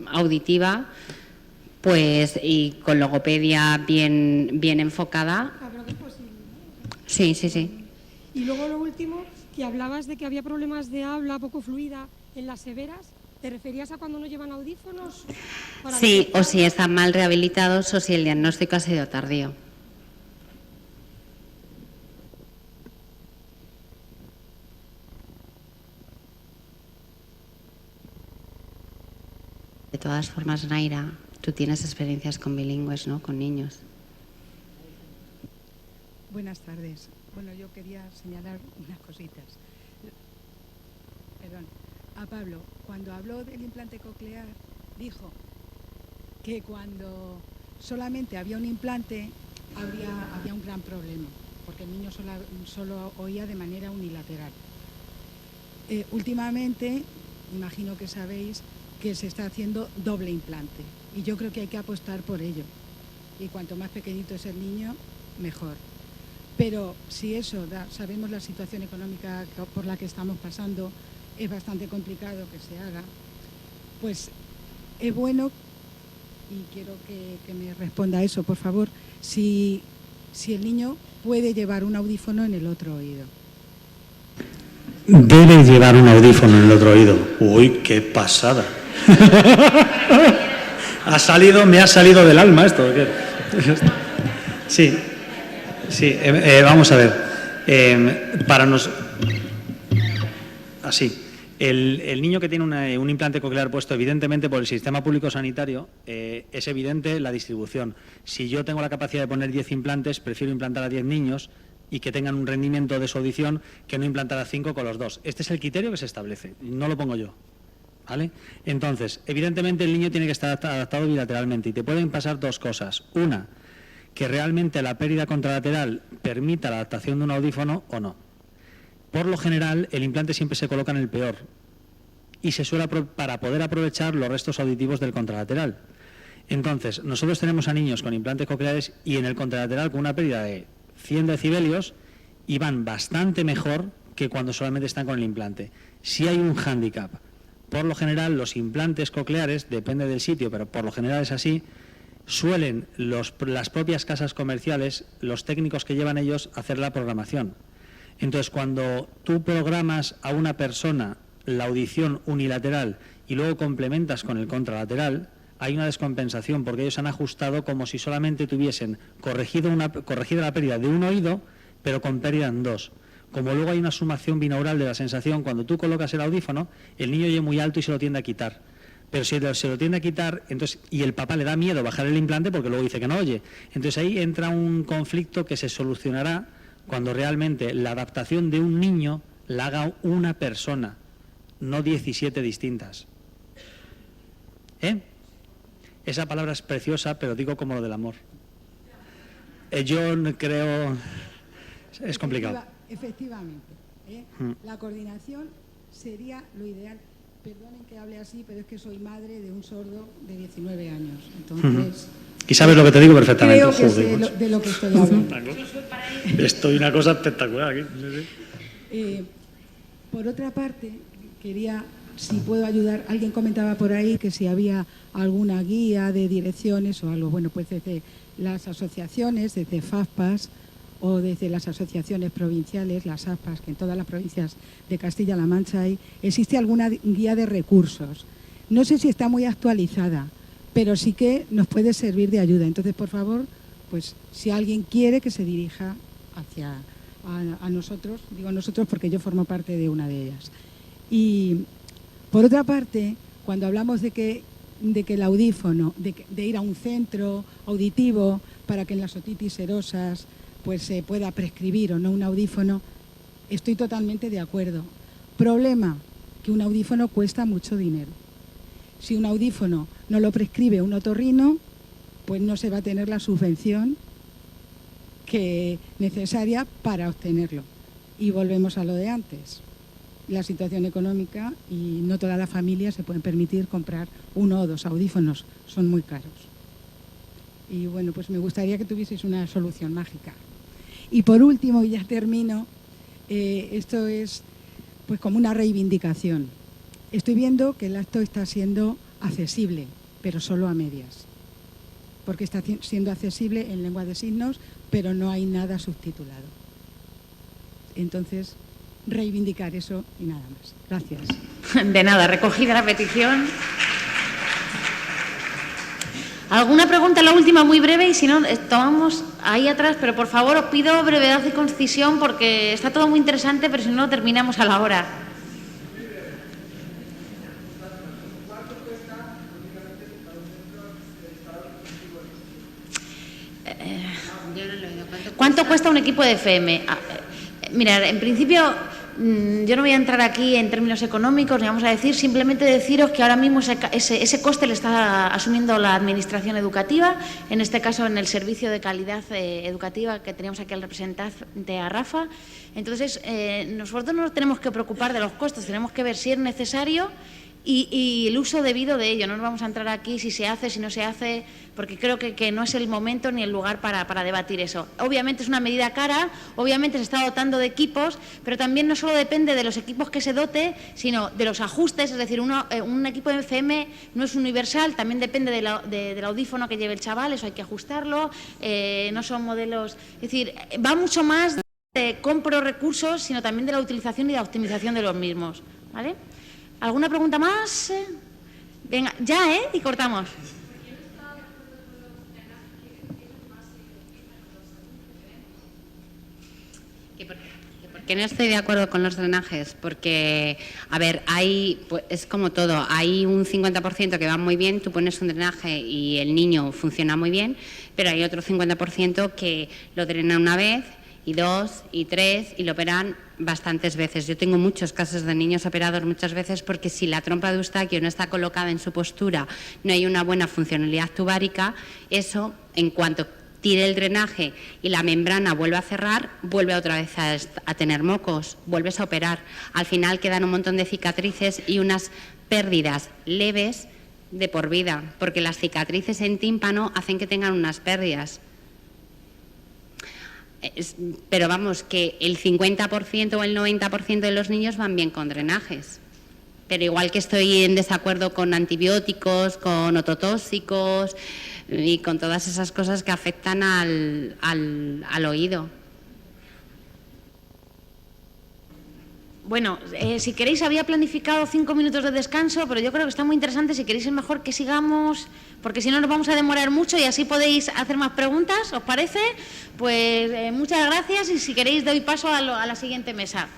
auditiva, pues y con logopedia bien enfocada. Creo que es posible, ¿no? Sí, sí, sí. Y luego lo último, que hablabas de que había problemas de habla poco fluida en las severas. ¿Te referías a cuando no llevan audífonos? Sí, o si están mal rehabilitados o si el diagnóstico ha sido tardío. De todas formas, Naira, tú tienes experiencias con bilingües, ¿no? Con niños. Buenas tardes. Bueno, yo quería señalar unas cositas. Perdón. A Pablo, cuando habló del implante coclear, dijo que cuando solamente había un implante había un gran problema, porque el niño solo oía de manera unilateral. Últimamente, imagino que sabéis que se está haciendo doble implante, y yo creo que hay que apostar por ello. Y cuanto más pequeñito es el niño, mejor. Pero si eso, sabemos la situación económica por la que estamos pasando, es bastante complicado que se haga, pues es bueno, y quiero que me responda a eso, por favor, si el niño puede llevar un audífono en el otro oído. Debe llevar un audífono en el otro oído. Uy, qué pasada. Me ha salido del alma esto. Sí, vamos a ver. Así. El niño que tiene un implante coclear puesto, evidentemente, por el sistema público sanitario, es evidente la distribución. Si yo tengo la capacidad de poner 10 implantes, prefiero implantar a 10 niños y que tengan un rendimiento de su audición que no implantar a 5 con los 2. Este es el criterio que se establece, no lo pongo yo. ¿Vale? Entonces, evidentemente el niño tiene que estar adaptado bilateralmente y te pueden pasar dos cosas. Una, que realmente la pérdida contralateral permita la adaptación de un audífono o no. Por lo general, el implante siempre se coloca en el peor y se suele para poder aprovechar los restos auditivos del contralateral. Entonces, nosotros tenemos a niños con implantes cocleares y en el contralateral con una pérdida de 100 decibelios y van bastante mejor que cuando solamente están con el implante. Si hay un hándicap, por lo general los implantes cocleares, depende del sitio, pero por lo general es así, suelen las propias casas comerciales, los técnicos que llevan ellos, hacer la programación. Entonces, cuando tú programas a una persona la audición unilateral y luego complementas con el contralateral, hay una descompensación porque ellos han ajustado como si solamente tuviesen corregida la pérdida de un oído, pero con pérdida en dos. Como luego hay una sumación binaural de la sensación, cuando tú colocas el audífono, el niño oye muy alto y se lo tiende a quitar. Pero si se lo tiende a quitar, entonces, y el papá le da miedo bajar el implante porque luego dice que no oye. Entonces ahí entra un conflicto que se solucionará cuando realmente la adaptación de un niño la haga una persona, no 17 distintas. Esa palabra es preciosa, pero digo como lo del amor. Yo creo... Es complicado. Efectivamente. La coordinación sería lo ideal. Perdonen que hable así, pero es que soy madre de un sordo de 19 años. Entonces... Y sabes lo que te digo perfectamente. Creo que sé de lo que estoy hablando. Estoy una cosa espectacular aquí. Por otra parte, quería, si puedo ayudar, alguien comentaba por ahí que si había alguna guía de direcciones o algo. Bueno, pues desde las asociaciones, desde FAFPAS o desde las asociaciones provinciales, las AFPAS, que en todas las provincias de Castilla-La Mancha hay, existe alguna guía de recursos. No sé si está muy actualizada, pero sí que nos puede servir de ayuda. Entonces, por favor, pues si alguien quiere que se dirija hacia a nosotros, digo nosotros porque yo formo parte de una de ellas. Y por otra parte, cuando hablamos de que el audífono, de ir a un centro auditivo para que en las otitis serosas pues se pueda prescribir o no un audífono, estoy totalmente de acuerdo. Problema, que un audífono cuesta mucho dinero. Si un audífono no lo prescribe un otorrino, pues no se va a tener la subvención necesaria para obtenerlo. Y volvemos a lo de antes. la situación económica y no todas las familias se pueden permitir comprar 1 o 2 audífonos, son muy caros. Y bueno, pues me gustaría que tuvieseis una solución mágica. Y por último, y ya termino, esto es pues como una reivindicación. Estoy viendo que el acto está siendo accesible, pero solo a medias. Porque está siendo accesible en lengua de signos, pero no hay nada subtitulado. Entonces, reivindicar eso y nada más. Gracias. De nada, recogida la petición. ¿Alguna pregunta, la última, muy breve? Y si no, tomamos ahí atrás, pero por favor os pido brevedad y concisión porque está todo muy interesante, pero si no, terminamos a la hora. ¿Cuánto cuesta un equipo de FM? Mira, en principio yo no voy a entrar aquí en términos económicos, ni vamos a decir, simplemente deciros que ahora mismo ese coste le está asumiendo la Administración Educativa, en este caso en el Servicio de Calidad Educativa que teníamos aquí al representante, a Rafa. Entonces, nosotros no nos tenemos que preocupar de los costes, tenemos que ver si es necesario y el uso debido de ello. No nos vamos a entrar aquí si se hace, si no se hace, porque creo que no es el momento ni el lugar para debatir eso. Obviamente es una medida cara, obviamente se está dotando de equipos, pero también no solo depende de los equipos que se dote, sino de los ajustes, es decir, un equipo de FM no es universal, también depende del audífono que lleve el chaval, eso hay que ajustarlo, no son modelos, es decir, va mucho más de compro recursos, sino también de la utilización y la optimización de los mismos, ¿vale? ¿Alguna pregunta más? Venga, ya, y cortamos. ¿Por qué no estoy de acuerdo con los drenajes? Porque, a ver, pues, es como todo, hay un 50% que va muy bien, tú pones un drenaje y el niño funciona muy bien, pero hay otro 50% que lo drena una vez, y 2, y 3, y lo operan bastantes veces. Yo tengo muchos casos de niños operados muchas veces porque si la trompa de Eustaquio no está colocada en su postura, no hay una buena funcionalidad tubárica, eso, en cuanto tire el drenaje y la membrana vuelve a cerrar, vuelve otra vez a tener mocos, vuelves a operar. Al final quedan un montón de cicatrices y unas pérdidas leves de por vida, porque las cicatrices en tímpano hacen que tengan unas pérdidas. Pero vamos, que el 50% o el 90% de los niños van bien con drenajes. Pero igual que estoy en desacuerdo con antibióticos, con ototóxicos y con todas esas cosas que afectan al oído. Bueno, si queréis, había planificado 5 minutos de descanso, pero yo creo que está muy interesante. Si queréis es mejor que sigamos, porque si no nos vamos a demorar mucho y así podéis hacer más preguntas, ¿os parece? Pues muchas gracias y si queréis doy paso a la siguiente mesa.